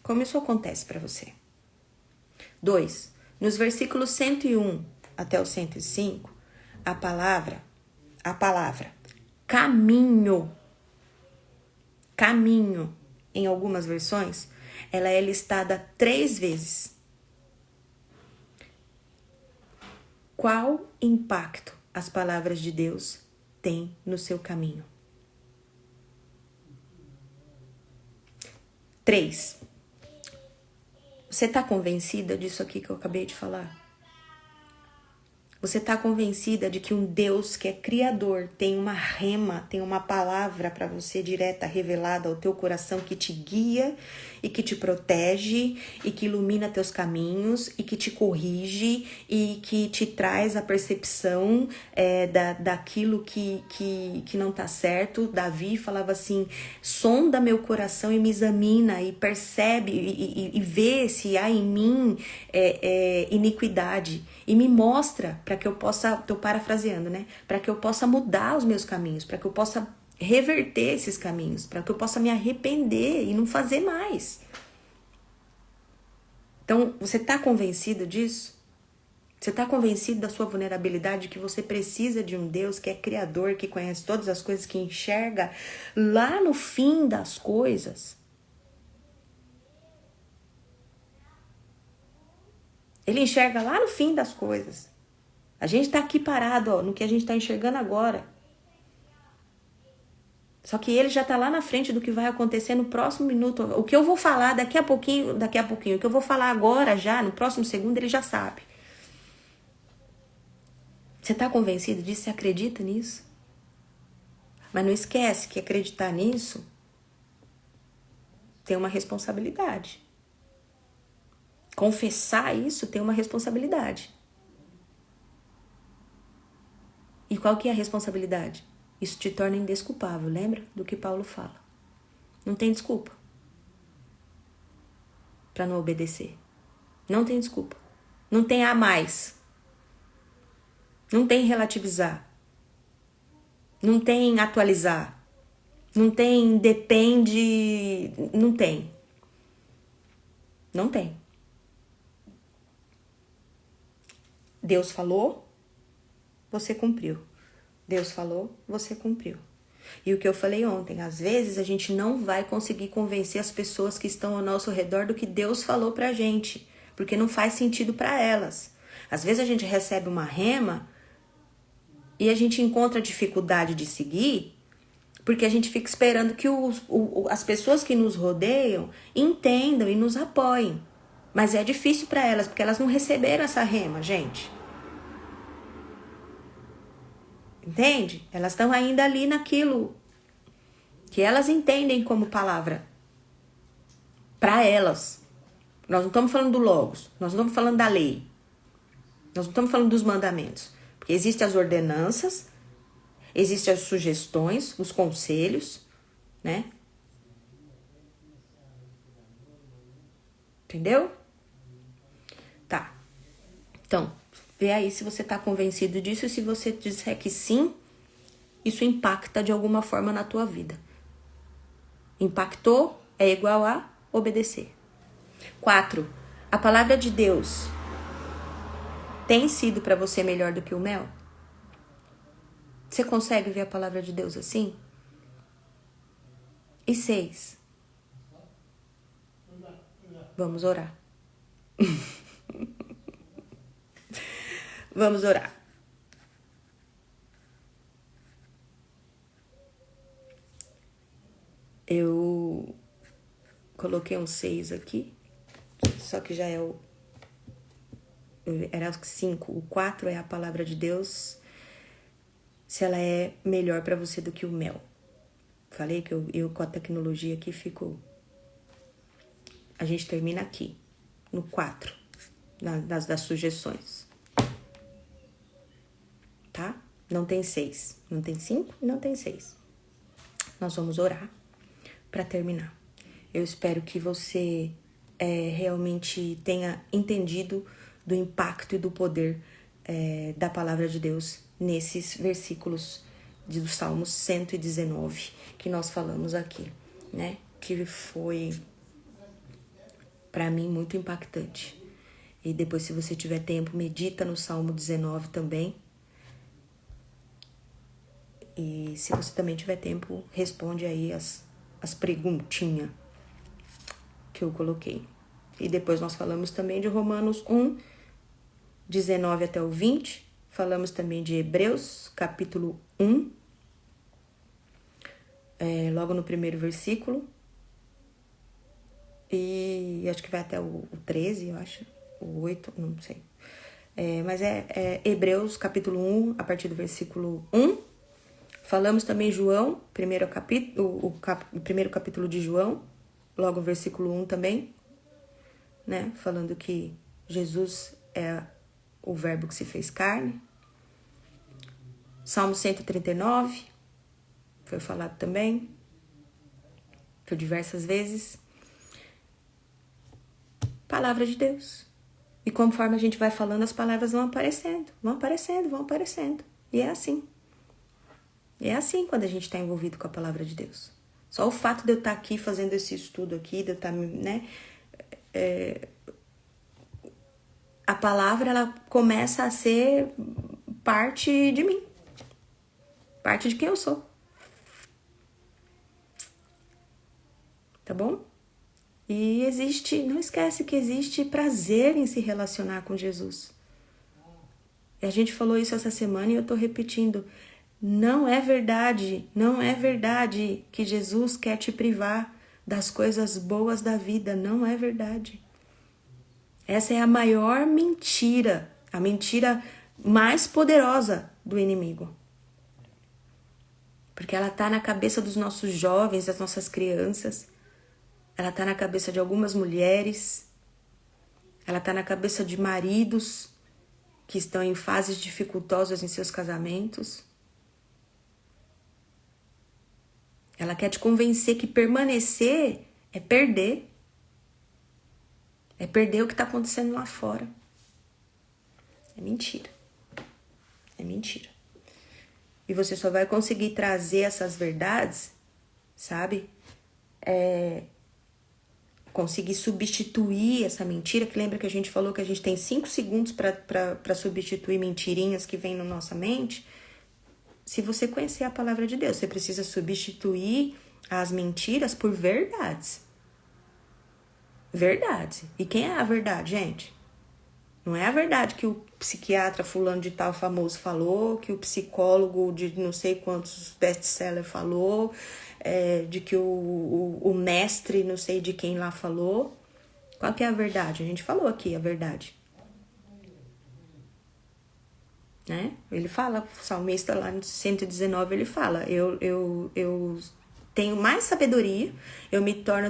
Como isso acontece para você? 2. Nos versículos 101 até o 105, a palavra caminho, em algumas versões, ela é listada 3 vezes. Qual impacto as palavras de Deus têm no seu caminho? 3. Você está convencida disso aqui que eu acabei de falar? Você está convencida de que um Deus que é criador tem uma rema, tem uma palavra para você direta, revelada ao teu coração, que te guia e que te protege e que ilumina teus caminhos e que te corrige e que te traz a percepção daquilo que não está certo? Davi falava assim: sonda meu coração e me examina e percebe e vê se há em mim iniquidade e me mostra, para que eu possa, tô parafraseando, né? Para que eu possa mudar os meus caminhos, para que eu possa reverter esses caminhos, para que eu possa me arrepender e não fazer mais. Então, você está convencido disso? Você está convencido da sua vulnerabilidade, que você precisa de um Deus que é criador, que conhece todas as coisas, que enxerga lá no fim das coisas? Ele enxerga lá no fim das coisas. A gente está aqui parado, no que a gente está enxergando agora. Só que ele já está lá na frente do que vai acontecer no próximo minuto. O que eu vou falar daqui a pouquinho. O que eu vou falar agora, já, no próximo segundo, ele já sabe. Você está convencido disso? Você acredita nisso? Mas não esquece que acreditar nisso tem uma responsabilidade. Confessar isso tem uma responsabilidade. E qual que é a responsabilidade? Isso te torna indesculpável, lembra do que Paulo fala? Não tem desculpa para não obedecer. Não tem desculpa. Não tem a mais. Não tem relativizar. Não tem atualizar. Não tem depende. Não tem. Não tem. Deus falou, você cumpriu. Deus falou, você cumpriu. E o que eu falei ontem, às vezes a gente não vai conseguir convencer as pessoas que estão ao nosso redor do que Deus falou pra gente, porque não faz sentido pra elas. Às vezes a gente recebe uma rema e a gente encontra dificuldade de seguir, porque a gente fica esperando que as pessoas que nos rodeiam entendam e nos apoiem. Mas é difícil para elas, porque elas não receberam essa rema, gente. Entende? Elas estão ainda ali naquilo que elas entendem como palavra. Para elas. Nós não estamos falando do Logos, nós não estamos falando da lei. Nós não estamos falando dos mandamentos. Porque existem as ordenanças, existem as sugestões, os conselhos, né? Entendeu? Tá. Então, vê aí se você está convencido disso, e se você disser que sim, isso impacta de alguma forma na tua vida. Impactou é igual a obedecer. 4. A palavra de Deus tem sido para você melhor do que o mel? Você consegue ver a palavra de Deus assim? E 6. Vamos orar. Vamos orar. Eu coloquei um 6 aqui, só que já é era 5. O 4 é a palavra de Deus, se ela é melhor para você do que o mel. Falei que eu com a tecnologia aqui fico... A gente termina aqui, no 4, das sugestões. Tá? Não tem 6, não tem 5 e não tem 6. Nós vamos orar para terminar. Eu espero que você realmente tenha entendido do impacto e do poder da palavra de Deus nesses versículos do Salmo 119 que nós falamos aqui, né? Que foi, para mim, muito impactante. E depois, se você tiver tempo, medita no Salmo 19 também. E se você também tiver tempo, responde aí as perguntinhas que eu coloquei. E depois nós falamos também de Romanos 1, 19 até o 20. Falamos também de Hebreus, capítulo 1, logo no primeiro versículo. E acho que vai até o 13, eu acho. O 8, não sei. Mas é Hebreus, capítulo 1, a partir do versículo 1. Falamos também João, o primeiro capítulo de João, logo o versículo 1 também, né? Falando que Jesus é o verbo que se fez carne. Salmo 139, foi falado também, por diversas vezes. Palavra de Deus. E conforme a gente vai falando, as palavras vão aparecendo, vão aparecendo, vão aparecendo. E é assim. É assim quando a gente está envolvido com a palavra de Deus. Só o fato de eu estar aqui fazendo esse estudo aqui, de eu estar, né? A palavra, ela começa a ser parte de mim. Parte de quem eu sou. Tá bom? E não esquece que existe prazer em se relacionar com Jesus. E a gente falou isso essa semana e eu tô repetindo. Não é verdade que Jesus quer te privar das coisas boas da vida. Não é verdade. Essa é a maior mentira, a mentira mais poderosa do inimigo. Porque ela tá na cabeça dos nossos jovens, das nossas crianças. Ela tá na cabeça de algumas mulheres. Ela tá na cabeça de maridos que estão em fases dificultosas em seus casamentos. Ela quer te convencer que permanecer é perder. É perder o que está acontecendo lá fora. É mentira. É mentira. E você só vai conseguir trazer essas verdades, sabe? Conseguir substituir essa mentira, que lembra que a gente falou que a gente tem 5 segundos para substituir mentirinhas que vêm na nossa mente. Se você conhecer a palavra de Deus, você precisa substituir as mentiras por verdades. Verdades. E quem é a verdade, gente? Não é a verdade que o psiquiatra fulano de tal famoso falou, que o psicólogo de não sei quantos best-seller falou, de que o mestre não sei de quem lá falou. Qual que é a verdade? A gente falou aqui a verdade. Né? Ele fala, o salmista lá no 119, ele fala, eu tenho mais sabedoria, eu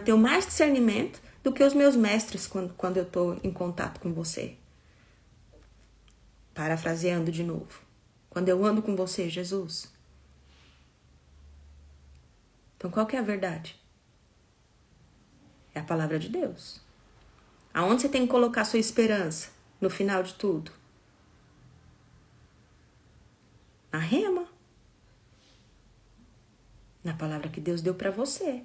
tenho mais discernimento do que os meus mestres quando eu estou em contato com você. Parafraseando de novo. Quando eu ando com você, Jesus. Então, qual que é a verdade? É a palavra de Deus. Aonde você tem que colocar sua esperança no final de tudo? Na rema. Na palavra que Deus deu para você.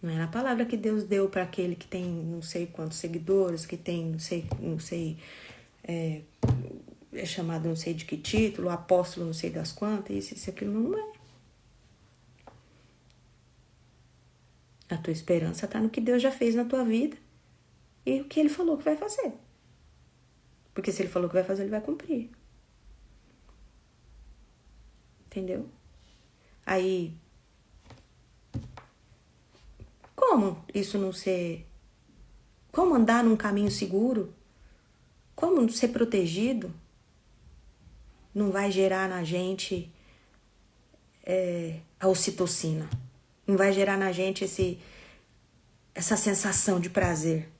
Não é na palavra que Deus deu para aquele que tem não sei quantos seguidores, que tem não sei é chamado não sei de que título, apóstolo não sei das quantas, isso aquilo não é. A tua esperança está no que Deus já fez na tua vida e o que Ele falou que vai fazer. Porque se Ele falou que vai fazer, Ele vai cumprir. Entendeu? Aí, como isso não ser... Como andar num caminho seguro? Como ser protegido? Não vai gerar na gente a ocitocina. Não vai gerar na gente essa sensação de prazer.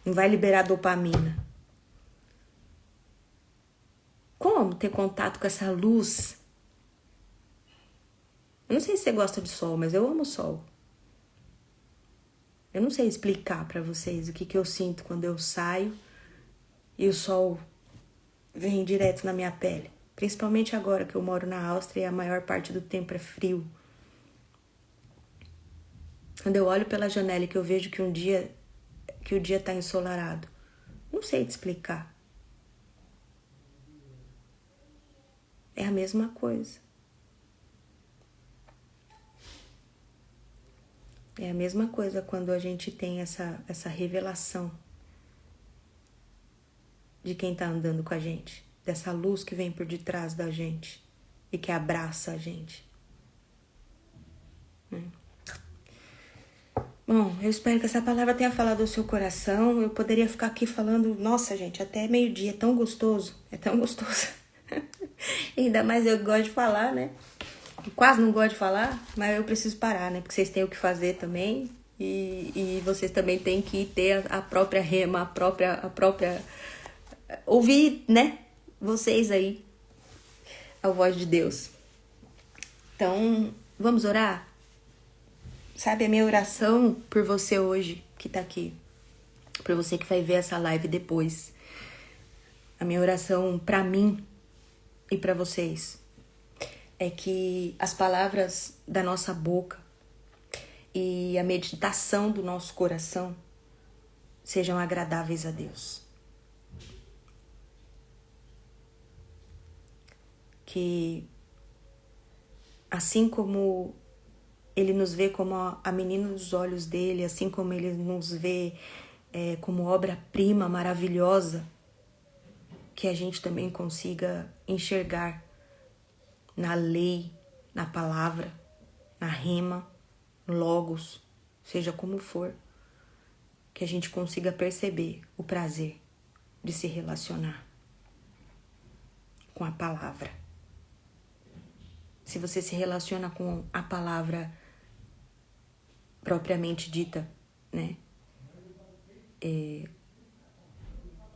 Não vai liberar dopamina. Como ter contato com essa luz? Eu não sei se você gosta de sol, mas eu amo sol. Eu não sei explicar pra vocês o que eu sinto quando eu saio e o sol vem direto na minha pele. Principalmente agora que eu moro na Áustria e a maior parte do tempo é frio. Quando eu olho pela janela e que eu vejo que o dia tá ensolarado. Não sei te explicar. É a mesma coisa. É a mesma coisa quando a gente tem essa revelação de quem tá andando com a gente. Dessa luz que vem por detrás da gente e que abraça a gente. Bom, eu espero que essa palavra tenha falado ao seu coração. Eu poderia ficar aqui falando, nossa gente, até meio-dia, é tão gostoso. É tão gostoso. Ainda mais eu gosto de falar, né? Eu quase não gosto de falar, mas eu preciso parar, né? Porque vocês têm o que fazer também. E vocês também têm que ter a própria rema, a própria... Ouvir, né? Vocês aí, a voz de Deus. Então, vamos orar? Sabe, a minha oração por você hoje, que tá aqui, por você que vai ver essa live depois, a minha oração pra mim e pra vocês é que as palavras da nossa boca e a meditação do nosso coração sejam agradáveis a Deus. Que assim como Ele nos vê como a menina dos olhos dele, assim como Ele nos vê como obra-prima maravilhosa, que a gente também consiga enxergar na lei, na palavra, na rima, no logos, seja como for, que a gente consiga perceber o prazer de se relacionar com a palavra. Se você se relaciona com a palavra propriamente dita, né?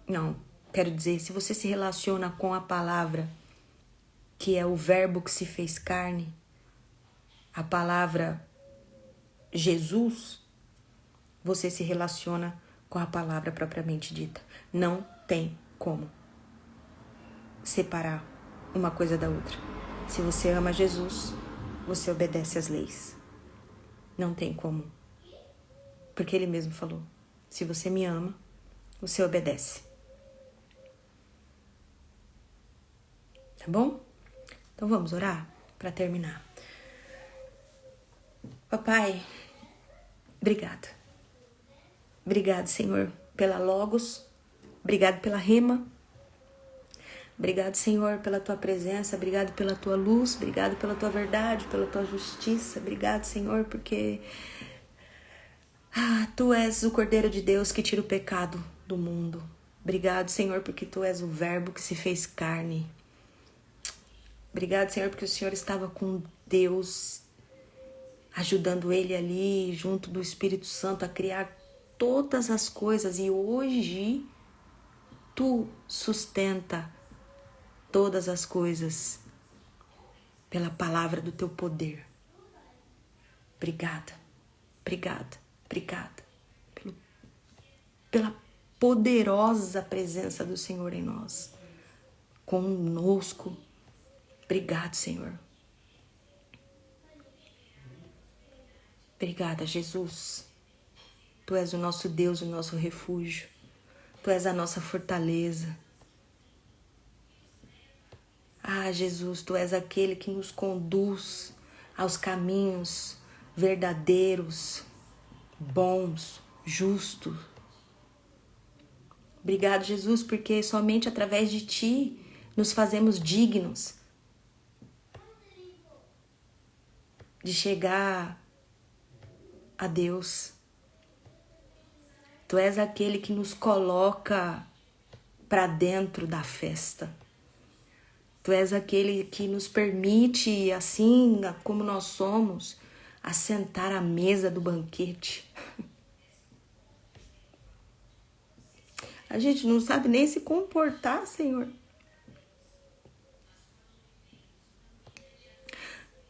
Não, quero dizer, se você se relaciona com a palavra que é o verbo que se fez carne, a palavra Jesus, você se relaciona com a palavra propriamente dita. Não tem como separar uma coisa da outra. Se você ama Jesus, você obedece às leis. Não tem como. Porque Ele mesmo falou, se você me ama, você obedece. Tá bom? Então vamos orar para terminar. Papai, obrigado. Obrigado, Senhor, pela Logos. Obrigado pela rima. Obrigado, Senhor, pela Tua presença. Obrigado pela Tua luz. Obrigado pela Tua verdade, pela Tua justiça. Obrigado, Senhor, porque Tu és o Cordeiro de Deus que tira o pecado do mundo. Obrigado, Senhor, porque Tu és o verbo que se fez carne. Obrigado, Senhor, porque o Senhor estava com Deus, ajudando Ele ali, junto do Espírito Santo, a criar todas as coisas. E hoje, Tu sustenta todas as coisas pela palavra do Teu poder. Obrigada, obrigada, obrigada pela poderosa presença do Senhor em nós, conosco. Obrigado, Senhor. Obrigada, Jesus. Tu és o nosso Deus, o nosso refúgio. Tu és a nossa fortaleza. Jesus, Tu és aquele que nos conduz aos caminhos verdadeiros, bons, justos. Obrigado, Jesus, porque somente através de Ti nos fazemos dignos de chegar a Deus. Tu és aquele que nos coloca para dentro da festa. Tu és aquele que nos permite, assim como nós somos, assentar à mesa do banquete. A gente não sabe nem se comportar, Senhor.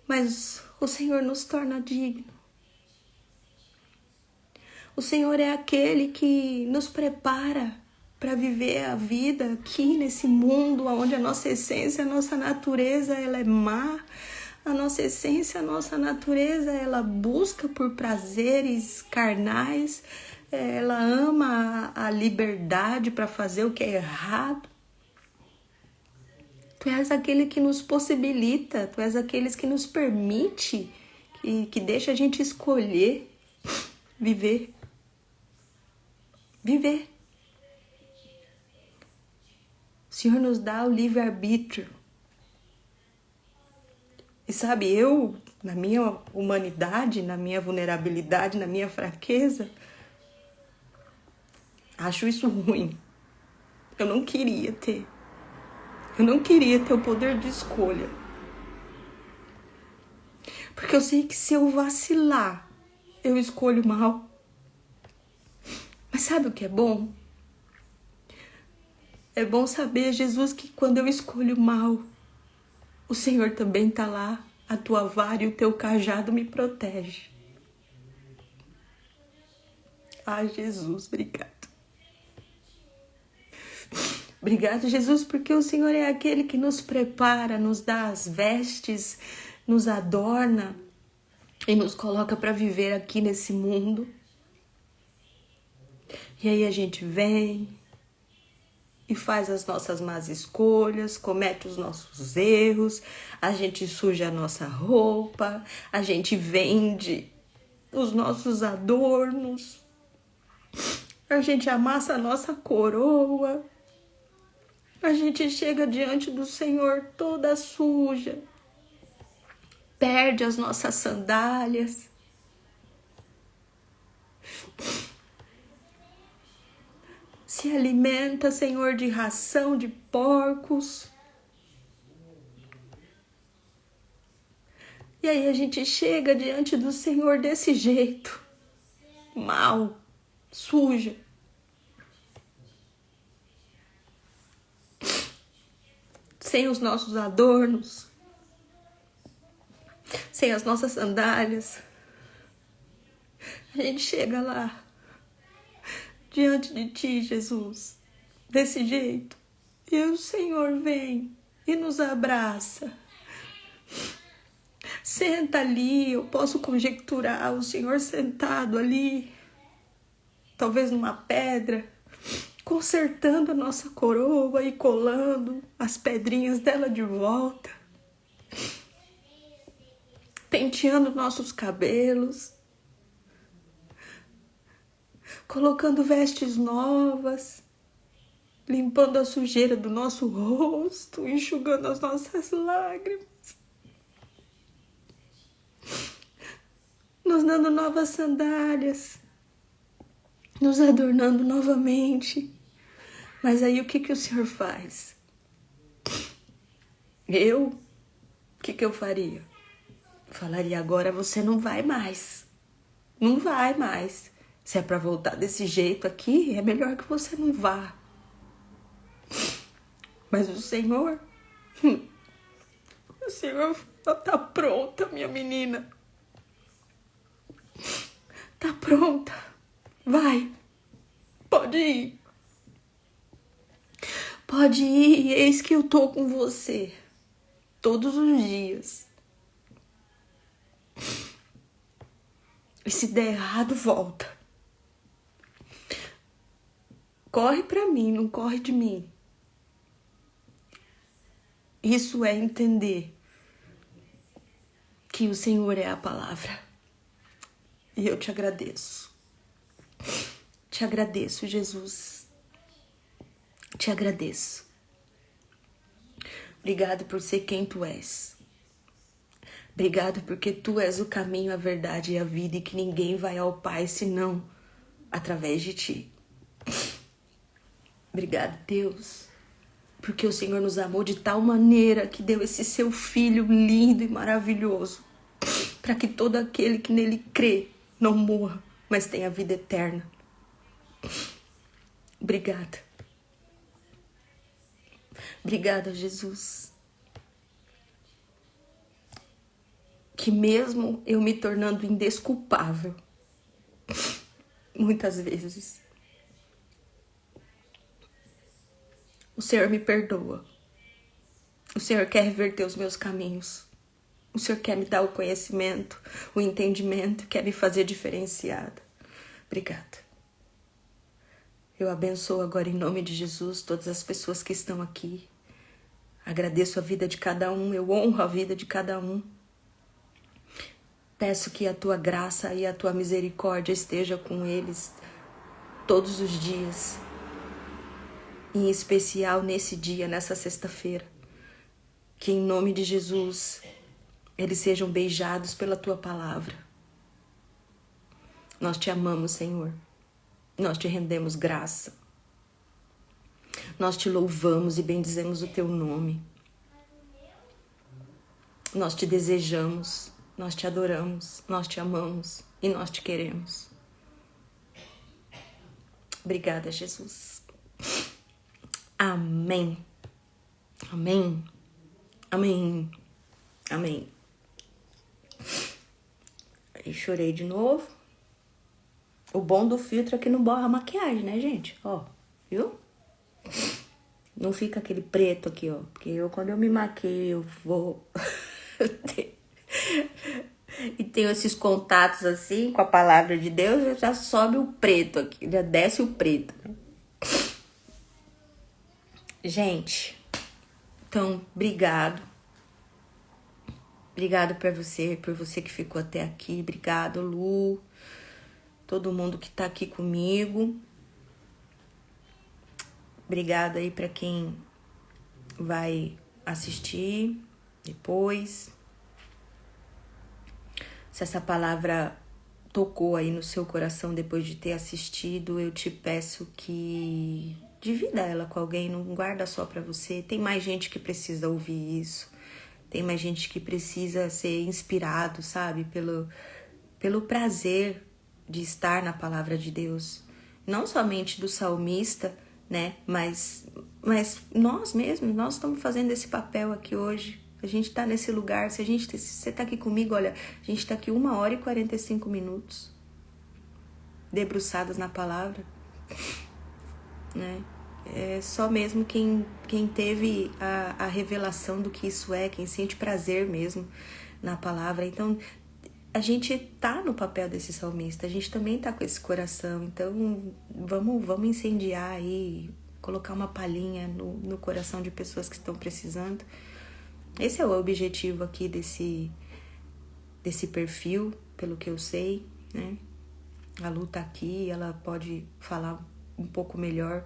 Mas o Senhor nos torna digno. O Senhor é aquele que nos prepara para viver a vida aqui nesse mundo onde a nossa essência, a nossa natureza, ela é má. A nossa essência, a nossa natureza, ela busca por prazeres carnais. Ela ama a liberdade para fazer o que é errado. Tu és aquele que nos possibilita, tu és aquele que nos permite, que deixa a gente escolher viver. Viver. O Senhor nos dá o livre-arbítrio. E sabe, eu, na minha humanidade, na minha vulnerabilidade, na minha fraqueza, acho isso ruim. Eu não queria ter. Eu não queria ter o poder de escolha. Porque eu sei que se eu vacilar, eu escolho mal. Mas sabe o que é bom? É bom saber, Jesus, que quando eu escolho mal, o Senhor também está lá. A tua vara e o teu cajado me protege. Ah, Jesus, obrigado. Obrigado, Jesus, porque o Senhor é aquele que nos prepara, nos dá as vestes, nos adorna e nos coloca para viver aqui nesse mundo. E aí a gente vem e faz as nossas más escolhas, comete os nossos erros, a gente suja a nossa roupa, a gente vende os nossos adornos, a gente amassa a nossa coroa. A gente chega diante do Senhor toda suja, perde as nossas sandálias, se alimenta, Senhor, de ração de porcos. E aí a gente chega diante do Senhor desse jeito, mal, suja. Sem os nossos adornos, sem as nossas sandálias. A gente chega lá, diante de Ti, Jesus, desse jeito. E o Senhor vem e nos abraça. Senta ali, eu posso conjecturar o Senhor sentado ali, talvez numa pedra, consertando a nossa coroa e colando as pedrinhas dela de volta, penteando nossos cabelos, colocando vestes novas, limpando a sujeira do nosso rosto, enxugando as nossas lágrimas, nos dando novas sandálias, nos adornando novamente. Mas aí o que o Senhor faz? O que eu faria? Falaria, agora você não vai mais. Não vai mais. Se é para voltar desse jeito aqui, é melhor que você não vá. Mas o Senhor tá pronta, minha menina. Tá pronta. Vai. Pode ir. Pode ir, eis que eu tô com você. Todos os dias. E se der errado, volta. Corre pra mim, não corre de mim. Isso é entender que o Senhor é a palavra. E eu te agradeço. Te agradeço, Jesus. Te agradeço. Obrigado por ser quem tu és. Obrigado porque tu és o caminho, a verdade e a vida e que ninguém vai ao Pai senão através de ti. Obrigado, Deus. porque o Senhor nos amou de tal maneira que deu esse seu Filho lindo e maravilhoso, para que todo aquele que nele crê não morra, mas tenha vida eterna. Obrigada. Obrigada, Jesus. Que mesmo eu me tornando indesculpável, muitas vezes, o Senhor me perdoa. O Senhor quer reverter os meus caminhos. O Senhor quer me dar o conhecimento, o entendimento, quer me fazer diferenciada. Obrigada. Eu abençoo agora em nome de Jesus todas as pessoas que estão aqui. Agradeço a vida de cada um, eu honro a vida de cada um. Peço que a tua graça e a tua misericórdia esteja com eles todos os dias. Em especial nesse dia, nessa sexta-feira. Que em nome de Jesus, eles sejam beijados pela tua palavra. Nós te amamos, Senhor. Nós te rendemos graça. Nós te louvamos e bendizemos o teu nome. Nós te desejamos, nós te adoramos, nós te amamos e nós te queremos. Obrigada, Jesus. Amém. Amém. Amém. Amém. Aí chorei de novo. O bom do filtro é que não borra a maquiagem, né, gente? Ó, viu? Não fica aquele preto aqui, ó. Porque quando eu me maqueio, eu vou... e tenho esses contatos assim com a palavra de Deus, já sobe o preto aqui, já desce o preto. Gente, então, obrigado. Obrigado por você que ficou até aqui. Obrigado, Lu. Todo mundo que tá aqui comigo. Obrigada aí para quem vai assistir depois. Se essa palavra tocou aí no seu coração depois de ter assistido, eu te peço que divida ela com alguém, não guarda só para você. Tem mais gente que precisa ouvir isso. Tem mais gente que precisa ser inspirado, sabe? Pelo prazer de estar na palavra de Deus. Não somente do salmista, né? Mas nós mesmos, nós estamos fazendo esse papel aqui hoje. A gente tá nesse lugar. Se você tá aqui comigo, olha, a gente tá aqui 1h e 45 minutos. Debruçadas na palavra. Né? É só mesmo quem teve a revelação do que isso é, quem sente prazer mesmo na palavra. Então, a gente tá no papel desse salmista, a gente também tá com esse coração. Então, vamos incendiar aí, colocar uma palhinha no coração de pessoas que estão precisando. Esse é o objetivo aqui desse perfil, pelo que eu sei, né? A Lu tá aqui, ela pode falar um pouco melhor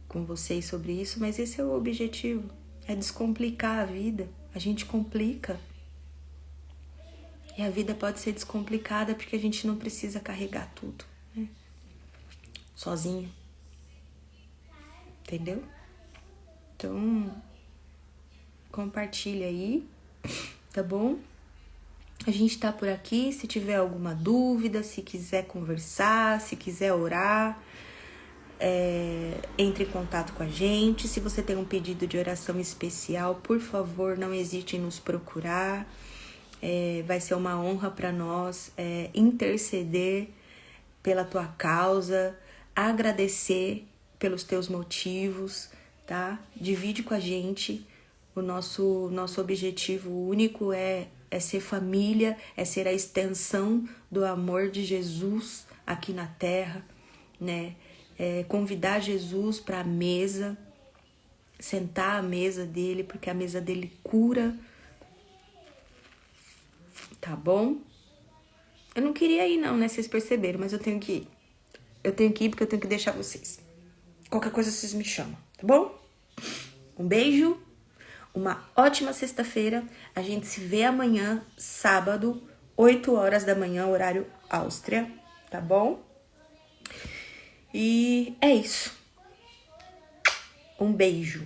com vocês sobre isso, mas esse é o objetivo, é descomplicar a vida. A gente complica. E a vida pode ser descomplicada porque a gente não precisa carregar tudo, né? Sozinho. Entendeu? Então, compartilha aí, tá bom? A gente tá por aqui, se tiver alguma dúvida, se quiser conversar, se quiser orar, entre em contato com a gente. Se você tem um pedido de oração especial, por favor, não hesite em nos procurar. Vai ser uma honra para nós interceder pela tua causa, agradecer pelos teus motivos, tá? Divide com a gente. O nosso objetivo único é ser família, é ser a extensão do amor de Jesus aqui na terra, né? Convidar Jesus para a mesa, sentar à mesa dele, porque a mesa dele cura. Tá bom? Eu não queria ir não, né? Vocês perceberam, mas eu tenho que ir. Eu tenho que ir porque eu tenho que deixar vocês. Qualquer coisa vocês me chamam, tá bom? Um beijo, uma ótima sexta-feira. A gente se vê amanhã, sábado, 8h da manhã, horário Áustria, tá bom? E é isso. Um beijo.